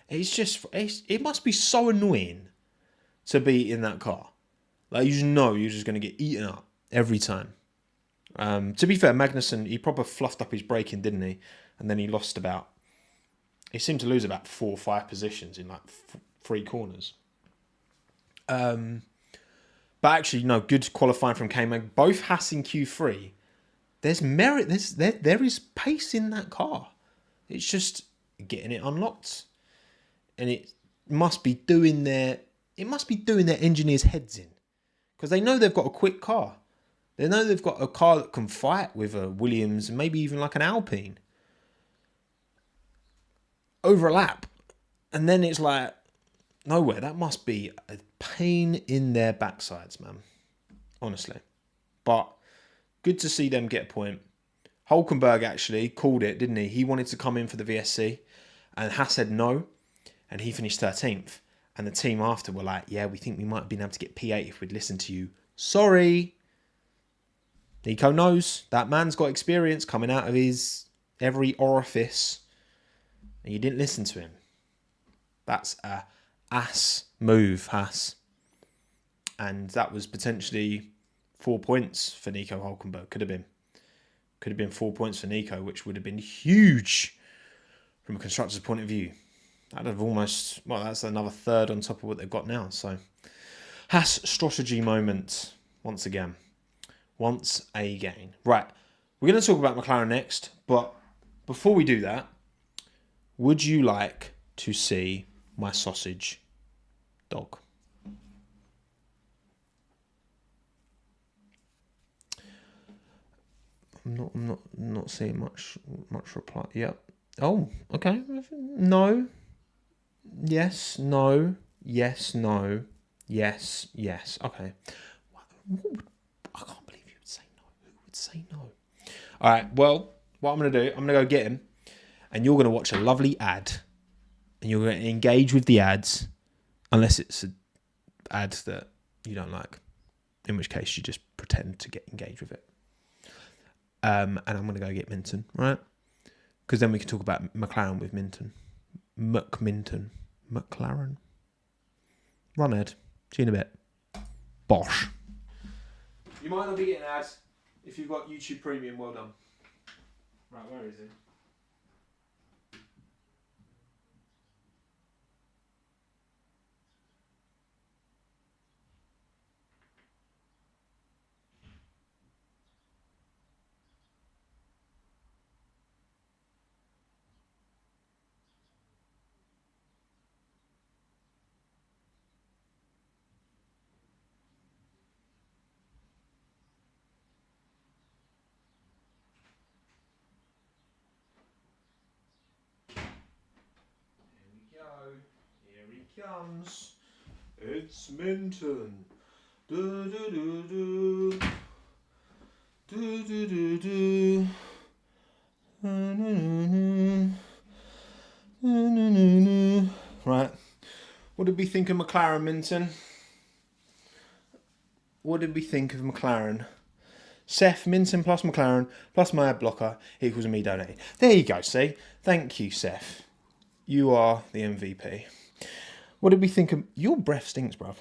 It must be so annoying to be in that car. Like, you just know you're just going to get eaten up every time. To be fair, Magnussen, he proper fluffed up his braking, didn't he? And then he lost about He seemed to lose about 4 or 5 positions in like 3 corners. But actually, no, good qualifying from Cayman. Both Haas in Q3. There's merit. There is pace in that car. It's just getting it unlocked, and it must be doing their engineers' heads in, because they know they've got a quick car. They know they've got a car that can fight with a Williams, maybe even like an Alpine, over a lap, and then it's like nowhere. That must be a pain in their backsides, man. Honestly, but good to see them get a point. Hulkenberg actually called it, didn't he? He wanted to come in for the VSC, and Haas said no, and he finished 13th. And the team after were like, yeah, we think we might have been able to get P8 if we'd listened to you. Sorry. Nico knows that man's got experience coming out of his every orifice, and you didn't listen to him. That's a ass move, Haas. And that was potentially 4 points for Nico Hulkenberg. Could have been 4 points for Nico, which would have been huge from a constructor's point of view. That'd have almost, well, that's another third on top of what they've got now. So, Haas strategy moment once again. Once again. Right, we're going to talk about McLaren next, but before we do that, would you like to see my sausage dog? I'm not seeing much reply. Yep. Oh, okay. No. Yes. No. Yes. No. Yes. Yes. Okay. I can't believe you would say no. Who would say no? All right. Well, what I'm going to do, I'm going to go get him, and you're going to watch a lovely ad, and you're going to engage with the ads, unless it's an ad that you don't like, in which case you just pretend to get engaged with it. And I'm going to go get Minton, right? Because then we can talk about McLaren with Minton. McLaren. Run, Ed. See you in a bit. Bosh. You might not be getting ads if you've got YouTube Premium. Well done. Right, where is he? Here he comes. It's Minton. Do do do do. Do do do do. Right. What did we think of McLaren, Minton? What did we think of McLaren? Seth, Minton plus McLaren plus my ad blocker equals me donating. There you go, see? Thank you, Seth. You are the MVP. What did we think of... Your breath stinks, bruv.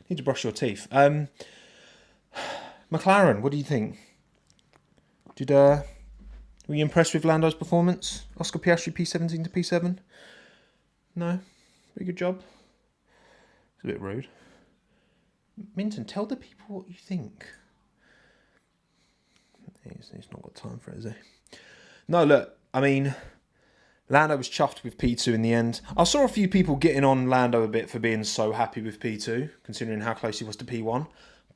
Need to brush your teeth. McLaren, what do you think? Were you impressed with Lando's performance? Oscar Piastri P17 to P7? No? Pretty good job. It's a bit rude. Minton, tell the people what you think. He's not got time for it, has he? No, look, I mean... Lando was chuffed with P2 in the end. I saw a few people getting on Lando a bit for being so happy with P2, considering how close he was to P1.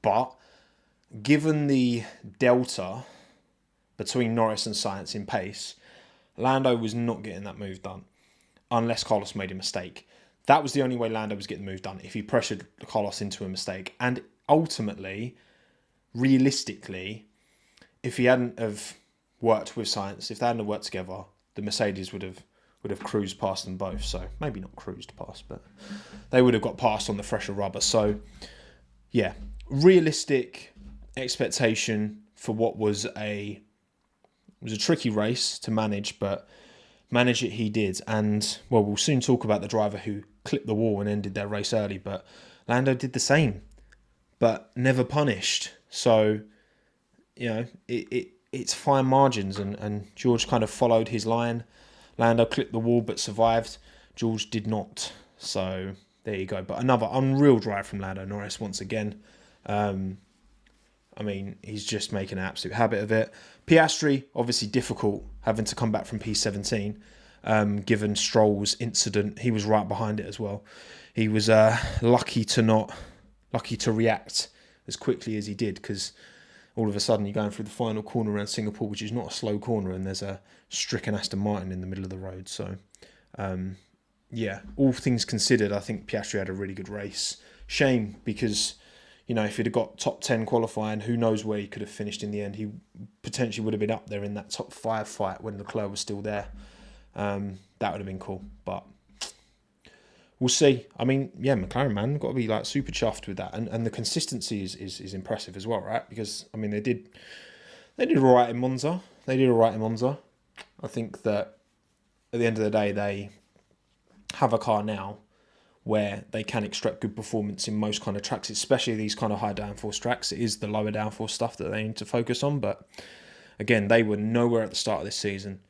But given the delta between Norris and Sainz in pace, Lando was not getting that move done unless Carlos made a mistake. That was the only way Lando was getting the move done, if he pressured Carlos into a mistake. And ultimately, realistically, if he hadn't have worked with Sainz, if they hadn't have worked together, the Mercedes would have cruised past them both. So maybe not cruised past, but they would have got past on the fresher rubber. So yeah, realistic expectation for what was a tricky race to manage, but manage it he did. And well, we'll soon talk about the driver who clipped the wall and ended their race early, but Lando did the same, but never punished. So you know, it's fine margins, and George kind of followed his line. Lando clipped the wall but survived. George did not. So there you go. But another unreal drive from Lando Norris once again. I mean, he's just making an absolute habit of it. Piastri, obviously difficult, having to come back from P17, given Stroll's incident. He was right behind it as well. He was lucky to react as quickly as he did, because all of a sudden you're going through the final corner around Singapore, which is not a slow corner, and there's a stricken Aston Martin in the middle of the road. So, yeah, all things considered, I think Piastri had a really good race. Shame, because, you know, if he'd have got top 10 qualifying, who knows where he could have finished in the end. He potentially would have been up there in that top 5 fight when Leclerc was still there. That would have been cool, but we'll see. I mean, yeah, McLaren, man, got to be like super chuffed with that, and the consistency is impressive as well, right? Because I mean, they did all right in Monza. I think that at the end of the day, they have a car now where they can extract good performance in most kind of tracks, especially these kind of high downforce tracks. It is the lower downforce stuff that they need to focus on. But again, they were nowhere at the start of this season.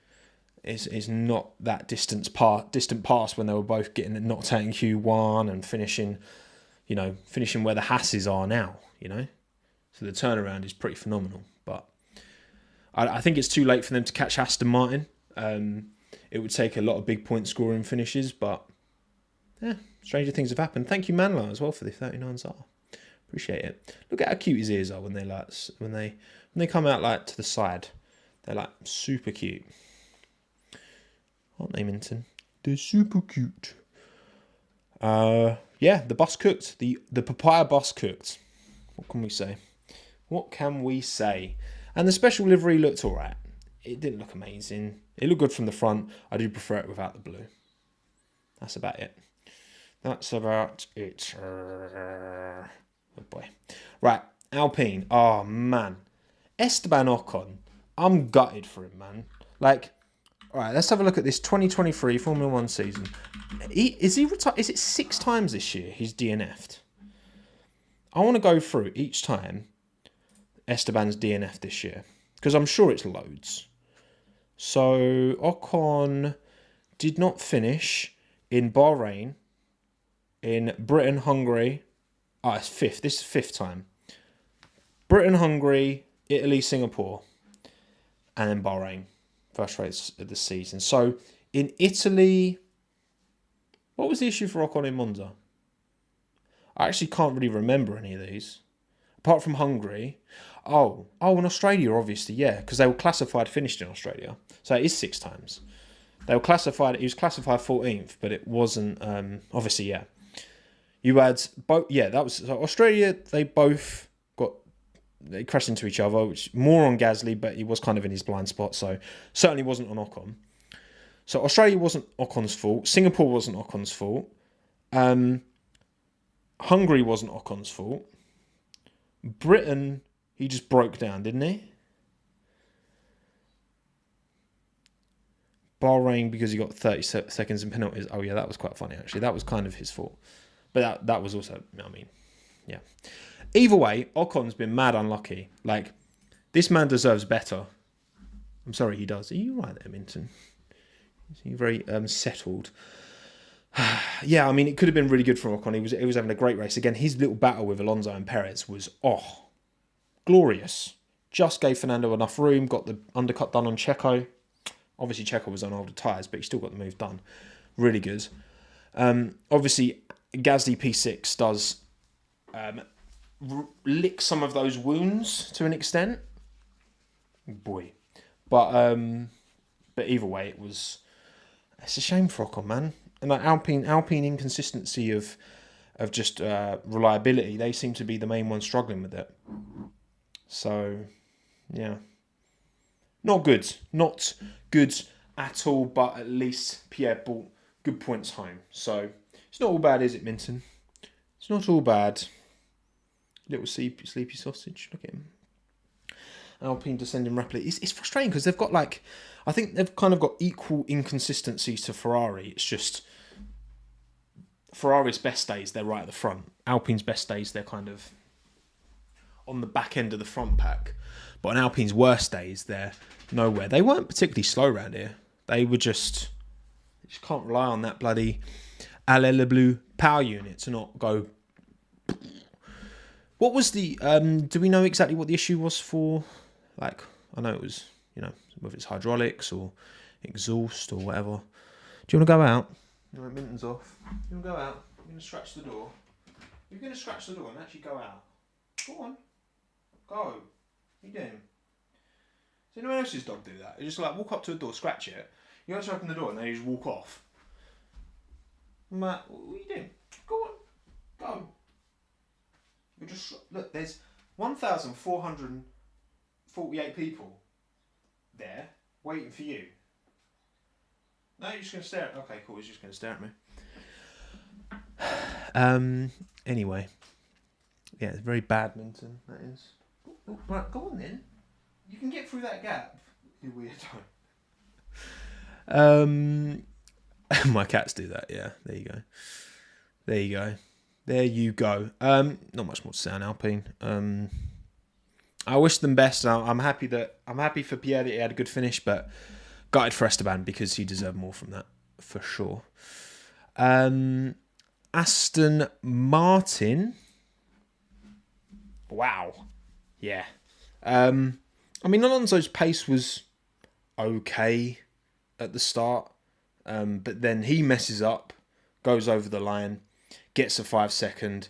Is not that distant past when they were both getting knocked out in Q1 and finishing where the Haas's are now, you know. So the turnaround is pretty phenomenal. But I think it's too late for them to catch Aston Martin. It would take a lot of big point scoring finishes, but yeah, stranger things have happened. Thank you, Manlar, as well, for the 39s. Appreciate it. Look at how cute his ears are when they come out like to the side. They're like super cute. Aren't they, Minton? They're super cute. Yeah, the bus cooked. The papaya bus cooked. What can we say? And the special livery looked alright. It didn't look amazing. It looked good from the front. I do prefer it without the blue. That's about it. Oh boy. Right, Alpine. Oh man. Esteban Ocon. I'm gutted for him, man. Like, all right, let's have a look at this 2023 Formula 1 season. Is he retired? Is it 6 times this year he's DNF'd? I want to go through each time Esteban's DNF'd this year, because I'm sure it's loads. So Ocon did not finish in Bahrain, in Britain, Hungary. It's 5th. This is 5th time. Britain, Hungary, Italy, Singapore, and then Bahrain. First race of the season. So in Italy, what was the issue for Ocon in Monza? I actually can't really remember any of these, apart from Hungary. Oh, in Australia, obviously, yeah, because they were classified finished in Australia. So it is 6 times. They were classified. He was classified 14th, but it wasn't. Obviously, yeah. You had both. Yeah, that was so Australia. They crashed into each other, which more on Gasly, but he was kind of in his blind spot, so certainly wasn't on Ocon. So Australia wasn't Ocon's fault. Singapore wasn't Ocon's fault. Hungary wasn't Ocon's fault. Britain, he just broke down, didn't he? Bahrain, because he got 30 seconds in penalties. Oh yeah, that was quite funny actually. That was kind of his fault. But that was also, I mean, yeah. Either way, Ocon's been mad unlucky. Like, this man deserves better. I'm sorry, he does. Are you right there, Minton? Is he very settled? Yeah, I mean, it could have been really good for Ocon. He was having a great race. Again, his little battle with Alonso and Perez was, glorious. Just gave Fernando enough room, got the undercut done on Checo. Obviously, Checo was on older tyres, but he still got the move done. Really good. Obviously, Gasly P6 does lick some of those wounds to an extent. Boy. But either way, it's a shame for Ocon, man. And like Alpine inconsistency of just reliability, they seem to be the main ones struggling with it. So, yeah. Not good at all, but at least Pierre brought good points home. So, it's not all bad, is it, Minton? It's not all bad. Little sleepy sausage. Look at him. Alpine descending rapidly. It's frustrating because they've got I think they've kind of got equal inconsistencies to Ferrari. It's just Ferrari's best days, they're right at the front. Alpine's best days, they're kind of on the back end of the front pack. But on Alpine's worst days, they're nowhere. They weren't particularly slow around here. They were just You just can't rely on that bloody Allez Bleu power unit to not go. What was the? Do we know exactly what the issue was for? Like, I know it was, whether it's hydraulics or exhaust or whatever. Do you want to go out? You want mittens off? You want to go out? You're going to scratch the door. You're going to scratch the door and actually go out. Go on. Go. What are you doing? Does anyone else's dog do that? You just like walk up to a door, scratch it. You have to open the door and then you just walk off. Matt, what are you doing? Go on. Go. You just look. There's 1,448 people there waiting for you. No, you're just going to stare at me. Okay, cool. He's just going to stare at me. Anyway. Yeah, it's very badminton, that is. Oh, right, go on then. You can get through that gap. You weirdo. My cats do that, yeah. There you go. There you go. There you go. Not much more to say on Alpine. I wish them best. I'm happy for Pierre that he had a good finish, but gutted for Esteban because he deserved more from that for sure. Aston Martin. Wow. Yeah. I mean, Alonso's pace was okay at the start, but then he messes up, goes over the line, gets a 5 second.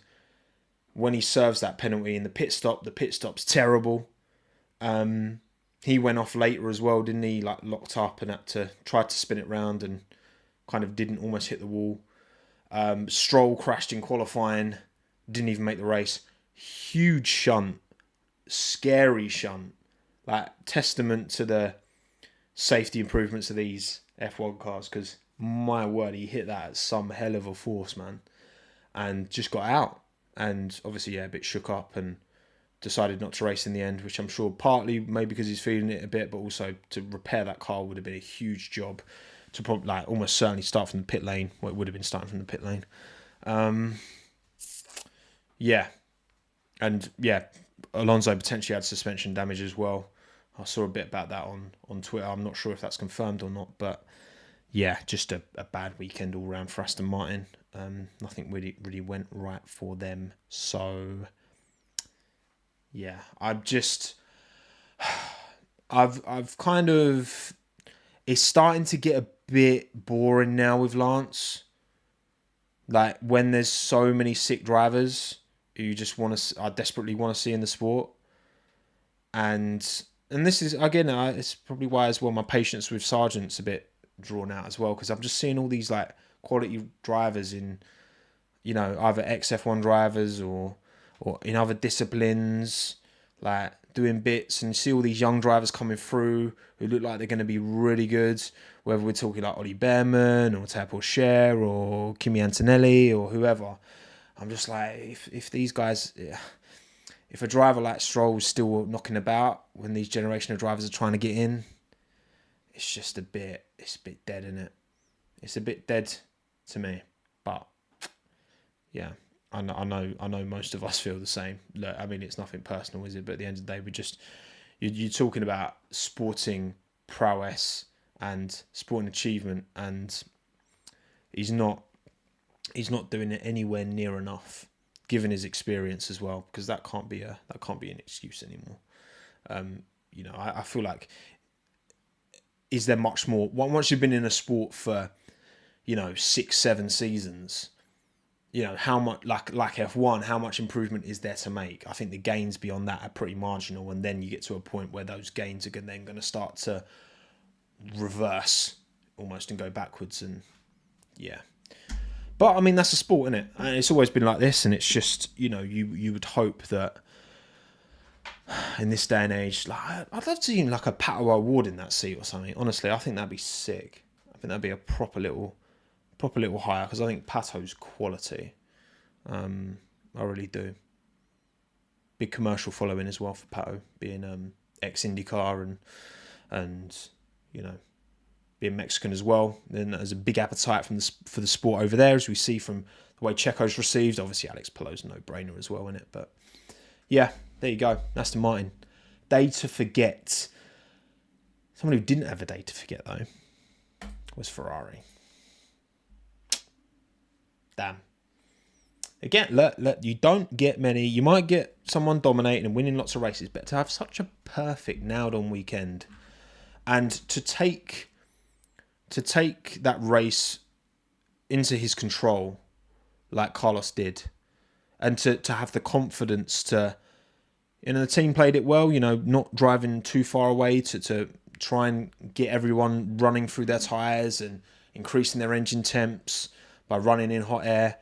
When he serves that penalty in the pit stop's terrible. He went off later as well, didn't he? Like locked up and had to try to spin it round and kind of didn't, almost hit the wall. Stroll crashed in qualifying, didn't even make the race. Huge shunt, scary shunt. Like testament to the safety improvements of these F1 cars, because my word, he hit that at some hell of a force, man, and just got out. And obviously, yeah, a bit shook up and decided not to race in the end, which I'm sure partly maybe because he's feeling it a bit, but also to repair that car would have been a huge job. To probably like almost certainly start from the pit lane. Well, it would have been starting from the pit lane. Yeah. And yeah, Alonso potentially had suspension damage as well. I saw a bit about that on Twitter. I'm not sure if that's confirmed or not, but yeah, just a bad weekend all round for Aston Martin. Nothing really went right for them. So yeah, I've kind of, it's starting to get a bit boring now with Lance. Like when there's so many sick drivers who you just I desperately want to see in the sport. And this is, again, it's probably why as well my patience with Sargent's a bit drawn out as well, because I'm just seeing all these like quality drivers in, either ex-F1 drivers or in other disciplines, like doing bits, and you see all these young drivers coming through who look like they're going to be really good, whether we're talking like Ollie Behrman or Teo Pourchaire or Kimi Antonelli or whoever. I'm just like, if these guys, if a driver like Stroll is still knocking about when these generation of drivers are trying to get in, it's a bit dead, isn't it? It's a bit dead to me, but yeah, I know most of us feel the same. Look, I mean, it's nothing personal, is it? But at the end of the day, you're talking about sporting prowess and sporting achievement, and he's not doing it anywhere near enough, given his experience as well, because that can't be an excuse anymore. I feel like, is there much more once you've been in a sport for 6-7 seasons? How much, like F1, how much improvement is there to make? I think the gains beyond that are pretty marginal, and then you get to a point where those gains are then going to start to reverse almost and go backwards, and yeah. But I mean, that's a sport, isn't it? And it's always been like this, and it's just, you would hope that in this day and age, like, I'd love to see like a Pato award in that seat or something. Honestly, I think that'd be sick. I think that'd be a proper little hire, because I think Pato's quality. I really do. Big commercial following as well for Pato, being ex IndyCar and being Mexican as well. Then there's a big appetite for the sport over there, as we see from the way Checo's received. Obviously, Alex Palou's a no-brainer as well, isn't it? But yeah, there you go. Aston Martin. Day to forget. Someone who didn't have a day to forget, though, was Ferrari. damn. Again, you don't get many. You might get someone dominating and winning lots of races, but to have such a perfect nailed-on weekend, and to take that race into his control, like Carlos did, and to have the confidence to, the team played it well. Not driving too far away to try and get everyone running through their tyres and increasing their engine temps by running in hot air.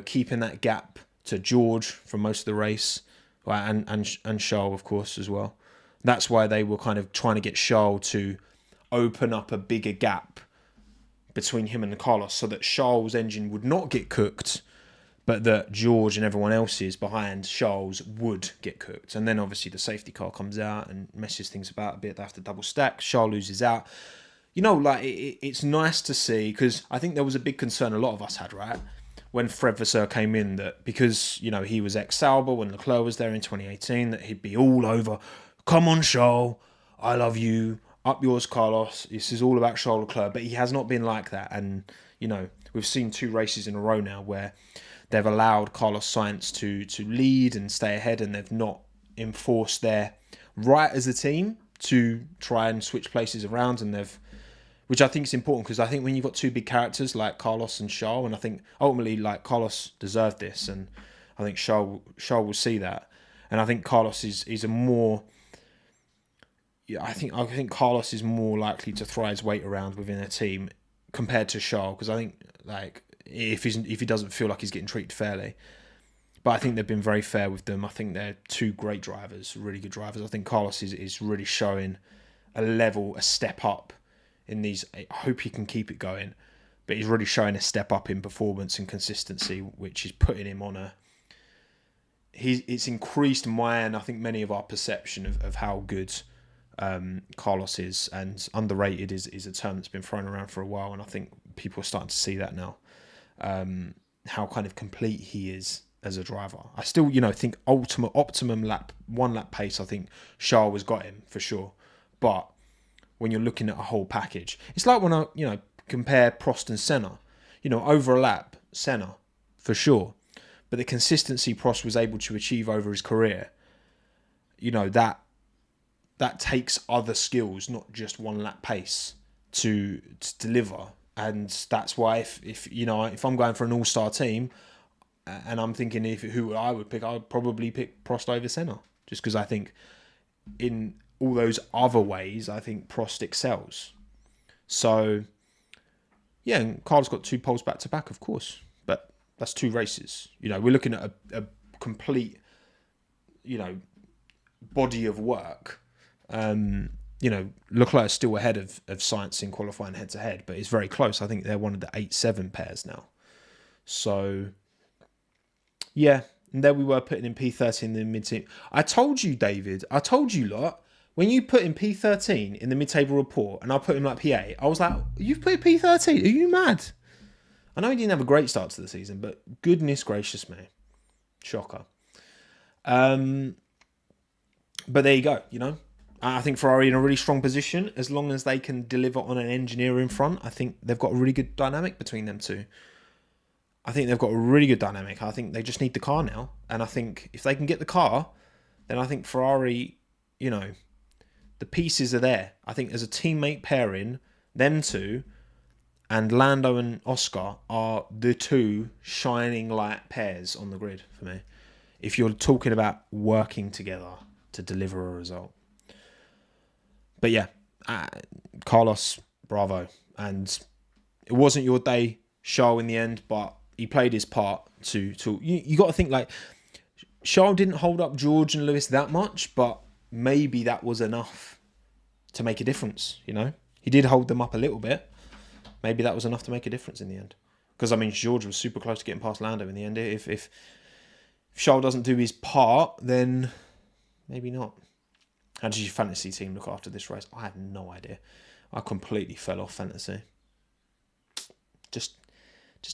Keeping that gap to George for most of the race, and Charles, of course, as well. That's why they were kind of trying to get Charles to open up a bigger gap between him and Carlos, so that Charles' engine would not get cooked, but that George and everyone else's behind Charles would get cooked. And then obviously the safety car comes out and messes things about a bit. They have to double stack. Charles loses out. It's nice to see, because I think there was a big concern a lot of us had, right? When Fred Vasseur came in, that because, he was ex-Sauber when Leclerc was there in 2018, that he'd be all over, come on, Charles, I love you, up yours, Carlos, this is all about Charles Leclerc. But he has not been like that. And, we've seen 2 races in a row now where they've allowed Carlos Sainz to lead and stay ahead, and they've not enforced their right as a team to try and switch places around, and which I think is important, because I think when you've got 2 big characters like Carlos and Charles, and I think ultimately like Carlos deserved this, and I think Charles will see that, and I think Carlos is a more, I think Carlos is more likely to throw his weight around within a team compared to Charles, because I think if he doesn't feel like he's getting treated fairly. But I think they've been very fair with them. I think they're 2 great drivers, really good drivers. I think Carlos is really showing a step up in these. I hope he can keep it going, but he's really showing a step up in performance and consistency, which is putting him on it's increased my, and I think many of our perception of how good Carlos is. And underrated is a term that's been thrown around for a while, and I think people are starting to see that now, how kind of complete he is as a driver. I still think optimum lap 1 lap pace, I think Charles has got him for sure, but when you're looking at a whole package, it's like when I compare Prost and Senna, over a lap Senna for sure, but the consistency Prost was able to achieve over his career, that takes other skills, not just 1 lap pace to deliver. And that's why if I'm going for an all-star team and I'm thinking who I would pick, I would probably pick Prost over Senna, just because I think in all those other ways, I think Prost excels. So, yeah, and Carl's got 2 poles back to back, of course, but that's 2 races. We're looking at a complete, body of work. Leclerc is still ahead of Sainz in qualifying head-to-head, but it's very close. I think they're one of the 8-7 pairs now. So, yeah, and there we were putting in P13 in the mid-team. I told you, David, lot, when you put in P13 in the mid-table report and I put him like P8, I was like, you've put P13? Are you mad? I know he didn't have a great start to the season, but goodness gracious me. Shocker. But there you go, I think Ferrari in a really strong position. As long as they can deliver on an engineering front, I think they've got a really good dynamic between them 2. I think they've got a really good dynamic. I think they just need the car now. And I think if they can get the car, then I think Ferrari, the pieces are there. I think as a teammate pairing, them 2 and Lando and Oscar are the 2 shining light pairs on the grid for me, if you're talking about working together to deliver a result. But yeah, Carlos, bravo. And it wasn't your day, Charles, in the end, but he played his part to you got to think, like, Charles didn't hold up George and Lewis that much, but maybe that was enough to make a difference, He did hold them up a little bit. Maybe that was enough to make a difference in the end. Because, George was super close to getting past Lando in the end. If Charles doesn't do his part, then maybe not. How does your fantasy team look after this race? I have no idea. I completely fell off fantasy. Just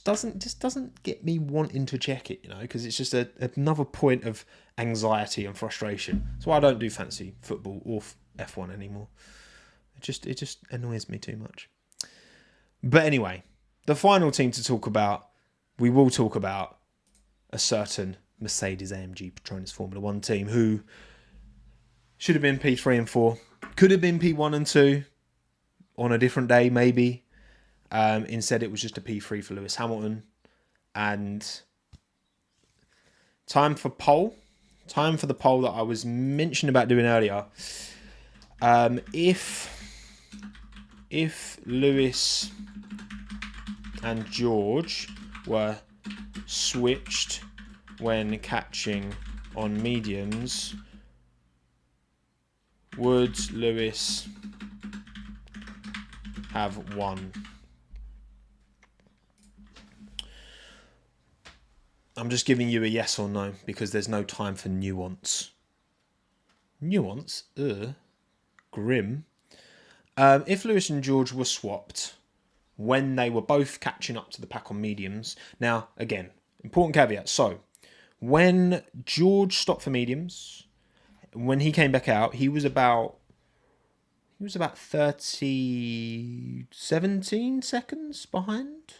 doesn't get me wanting to check it, because it's just another point of anxiety and frustration. That's why I don't do fantasy football or F1 anymore. It just annoys me too much. But anyway, the final team to talk about we will talk about a certain Mercedes-AMG Petronas Formula 1 team who should have been P3 and 4, could have been P1 and 2 on a different day, maybe. Instead, it was just a P3 for Lewis Hamilton. And time for the poll that I was mentioning about doing earlier. If Lewis and George were switched when catching on mediums, would Lewis have won? I'm just giving you a yes or no because there's no time for nuance. Nuance? Grim. If Lewis and George were swapped when they were both catching up to the pack on mediums. Now, again, important caveat. So, when George stopped for mediums, when he came back out, he was about 17 seconds behind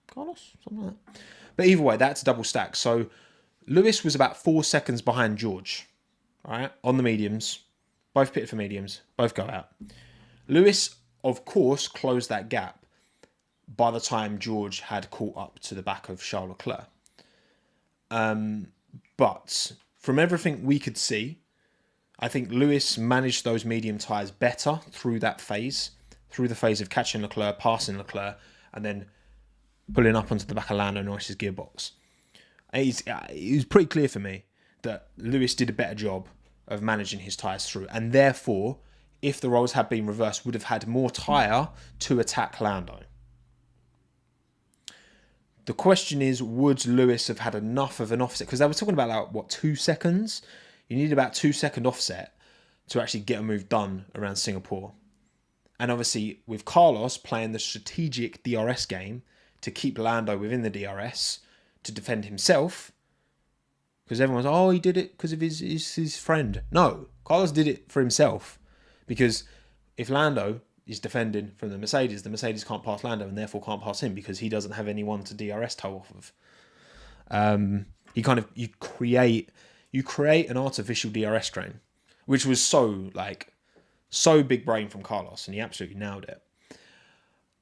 Carlos, something like that. But either way, that's double stack. So Lewis was about 4 seconds behind George, all right, on the mediums. Both pitted for mediums, both go out. Lewis, of course, closed that gap by the time George had caught up to the back of Charles Leclerc. But from everything we could see, I think Lewis managed those medium tyres better through that phase, through the phase of catching Leclerc, passing Leclerc, and then pulling up onto the back of Lando Norris's gearbox. It was pretty clear for me that Lewis did a better job of managing his tyres through, and therefore, if the roles had been reversed, would have had more tyre to attack Lando. The question is, would Lewis have had enough of an offset? Because they were talking about 2 seconds? You need about 2 second offset to actually get a move done around Singapore. And obviously, with Carlos playing the strategic DRS game to keep Lando within the DRS to defend himself, because everyone's, he did it because of his friend. No, Carlos did it for himself. Because if Lando is defending from the Mercedes can't pass Lando and therefore can't pass him because he doesn't have anyone to DRS tow off of. You create an artificial DRS drain, which was so big brain from Carlos, and he absolutely nailed it.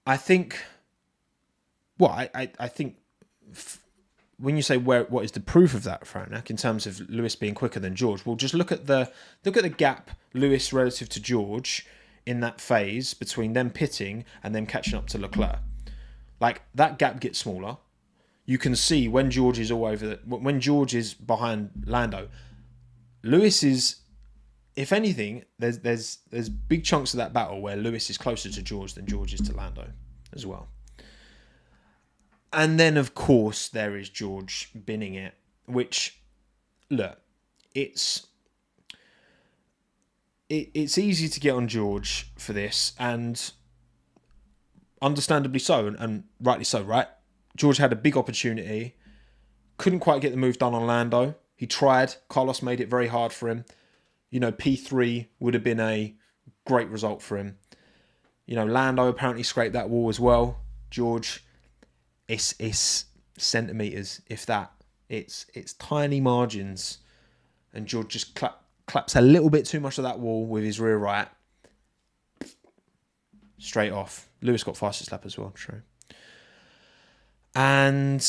I think. Well, I think when you say what is the proof of that, Franak, in terms of Lewis being quicker than George, well, just look at the gap Lewis relative to George in that phase between them pitting and them catching up to Leclerc. Like, that gap gets smaller. You can see when George is when George is behind Lando, Lewis is, if anything, there's big chunks of that battle where Lewis is closer to George than George is to Lando as well. And then, of course, there is George binning it, which, look, it's easy to get on George for this, and understandably so, and rightly so, right? George had a big opportunity, couldn't quite get the move done on Lando. He tried. Carlos made it very hard for him. P3 would have been a great result for him. Lando apparently scraped that wall as well. George, it's centimetres, if that. It's tiny margins. And George just claps a little bit too much of that wall with his rear right. Straight off. Lewis got fastest lap as well, true. And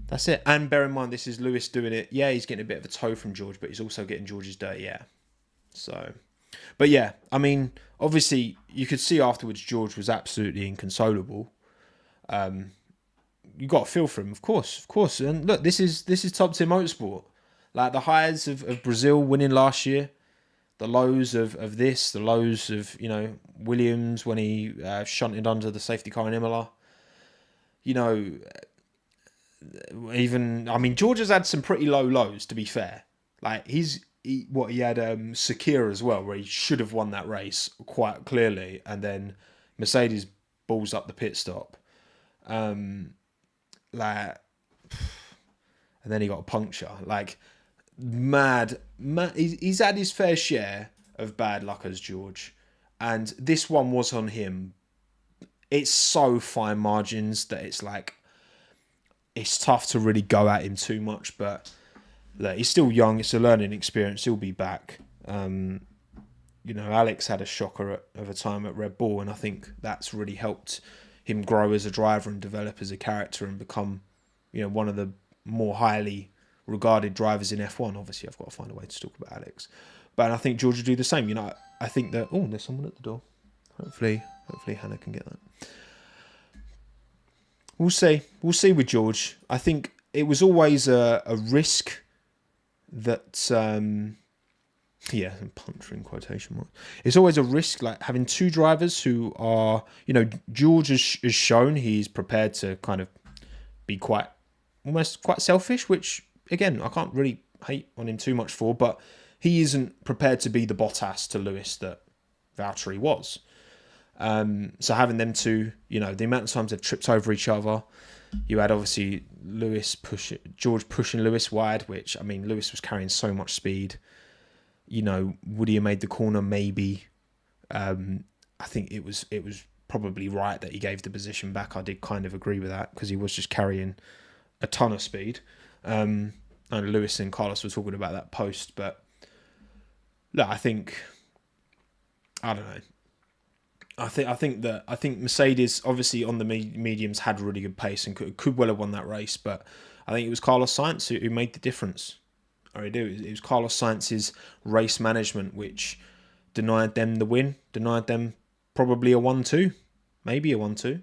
that's it. And bear in mind, this is Lewis doing it. Yeah, he's getting a bit of a tow from George, but he's also getting George's dirty air. So, but yeah, I mean, obviously, you could see afterwards George was absolutely inconsolable. You got a feel for him, of course. And look, this is top tier motorsport. Like the highs of Brazil winning last year, the lows of this, the lows of Williams when he shunted under the safety car in Imola. George has had some pretty low lows, to be fair. Like he had Sakira as well, where he should have won that race quite clearly, and then Mercedes balls up the pit stop. And then he got a puncture. Like, mad. He's had his fair share of bad luck as George, and this one was on him. It's so fine margins that it's like, it's tough to really go at him too much. But look, he's still young. It's a learning experience. He'll be back. You know, Alex had a shocker of a time at Red Bull, and I think that's really helped him grow as a driver and develop as a character and become, you know, one of the more highly regarded drivers in F1. Obviously, I've got to find a way to talk about Alex. But I think George will do the same. You know, I think that... Oh, there's someone at the door. Hopefully Hannah can get that. We'll see. We'll see with George. I think it was always a risk that... yeah, puncher in quotation marks. It's always a risk, like having two drivers who are... You know, George has shown he's prepared to kind of be almost quite selfish, which, again, I can't really hate on him too much for, but he isn't prepared to be the Bottas to Lewis that Valtteri was. So having them two, you know, the amount of times they've tripped over each other. You had obviously George pushing Lewis wide, which, I mean, Lewis was carrying so much speed. You know, would he have made the corner? Maybe. I think it was probably right that he gave the position back. I did kind of agree with that because he was just carrying a ton of speed. And Lewis and Carlos were talking about that post, but look, I think I think Mercedes obviously on the mediums had really good pace and could well have won that race, but I think it was Carlos Sainz who made the difference. I do. It was Carlos Sainz's race management which denied them the win, denied them probably a 1-2, maybe a 1-2,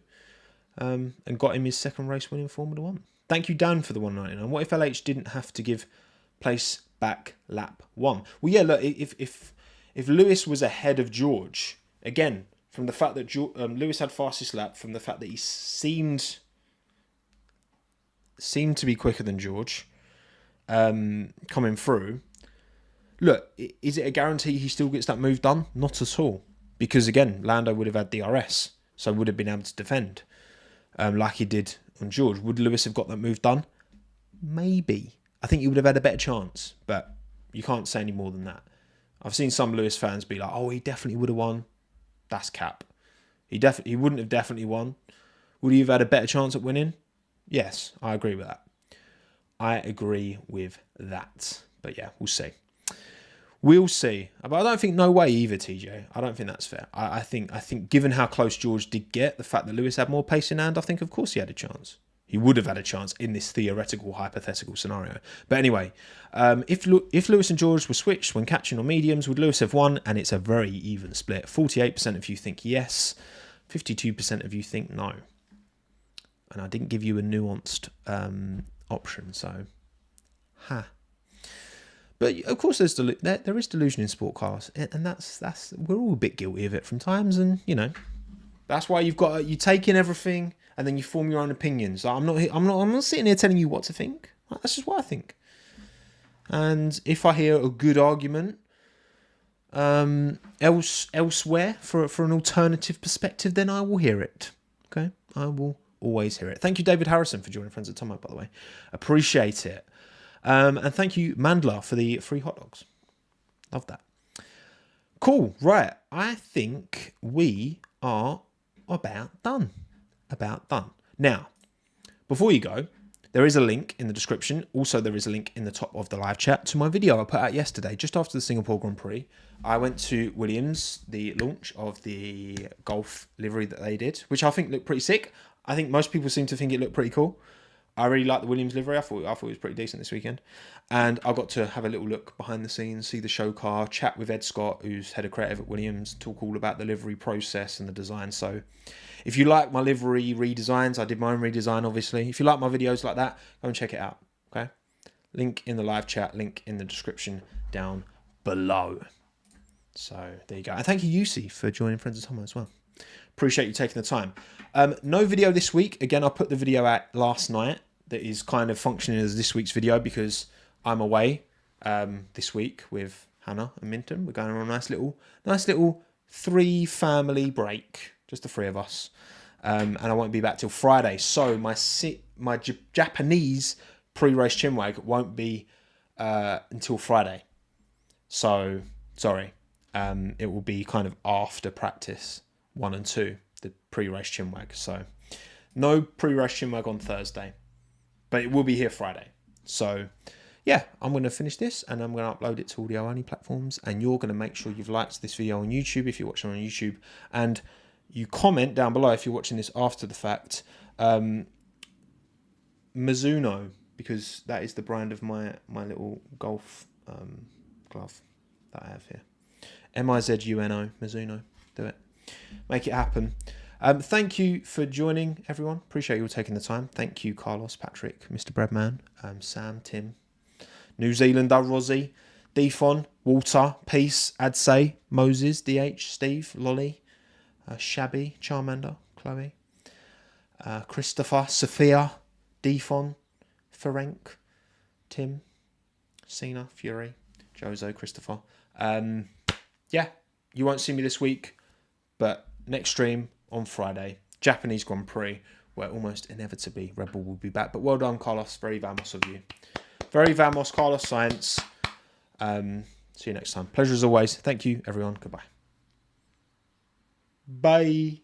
and got him his second race win in Formula 1. Thank you, Dan, for the 199. What if LH didn't have to give place back lap 1? Well, yeah, look, if Lewis was ahead of George, again, from the fact that Lewis had fastest lap, from the fact that he seemed to be quicker than George coming through, look, is it a guarantee he still gets that move done? Not at all. Because, again, Lando would have had DRS, so would have been able to defend like he did on George. Would Lewis have got that move done? Maybe. I think he would have had a better chance, but you can't say any more than that. I've seen some Lewis fans be like, oh, he definitely would have won. That's cap. He wouldn't have definitely won. Would he have had a better chance at winning? Yes, I agree with that. But yeah, we'll see. We'll see. But I don't think no way either, TJ. I don't think that's fair. I think given how close George did get, the fact that Lewis had more pace in hand, I think of course he had a chance. He would have had a chance in this theoretical, hypothetical scenario. But anyway, if Lewis and George were switched when catching on mediums, would Lewis have won? And it's a very even split. 48% of you think yes. 52% of you think no. And I didn't give you a nuanced option, so But of course, there is delusion in sport cars, and that's we're all a bit guilty of it from times, and you know that's why you take in everything and then you form your own opinions. I'm not sitting here telling you what to think. That's just what I think. And if I hear a good argument elsewhere for an alternative perspective, then I will hear it. Okay, I will always hear it. Thank you, David Harrison, for joining Friends at Tommo, by the way. Appreciate it. And thank you, Mandler, for the free hot dogs. Love that. Cool. Right. I think we are about done. Now, before you go, there is a link in the description. Also, there is a link in the top of the live chat to my video I put out yesterday, just after the Singapore Grand Prix. I went to Williams, the launch of the Golf livery that they did, which I think looked pretty sick. I think most people seem to think it looked pretty cool. I really like the Williams livery. I thought it was pretty decent this weekend. And I got to have a little look behind the scenes, see the show car, chat with Ed Scott, who's head of creative at Williams, talk all about the livery process and the design. So if you like my livery redesigns, I did my own redesign, obviously. If you like my videos like that, go and check it out, okay? Link in the live chat, link in the description down below. So there you go. And thank you, Yusi, for joining Friends of Tommo as well. Appreciate you taking the time. No video this week. Again, I put the video out last night that is kind of functioning as this week's video because I'm away this week with Hannah and Minton. We're going on a nice little 3-family break, just the 3 of us. And I won't be back till Friday. So my Japanese pre-race Chinwag won't be until Friday. So, sorry. It will be kind of after practice 1 and 2, the pre-race Chinwag. So no pre-race Chinwag on Thursday. but it will be here Friday. So yeah, I'm going to finish this and I'm going to upload it to audio only platforms, and you're going to make sure you've liked this video on YouTube if you're watching on YouTube, and you comment down below if you're watching this after the fact, Mizuno, because that is the brand of my little golf glove that I have here. Mizuno, Mizuno. Do it. Make it happen. Thank you for joining, everyone. Appreciate you all taking the time. Thank you, Carlos, Patrick, Mr. Breadman, Sam, Tim, New Zealander, Rozzy, Defon, Walter, Peace, Adsay, Moses, DH, Steve, Lolly, Shabby, Charmander, Chloe, Christopher, Sophia, Defon, Ferenc, Tim, Cena, Fury, Jozo, Christopher. Yeah, you won't see me this week, but next stream on Friday, Japanese Grand Prix, where almost inevitably Red Bull will be back. But well done, Carlos. Very vamos of you. Very vamos, Carlos Sainz. See you next time. Pleasure as always. Thank you, everyone. Goodbye. Bye.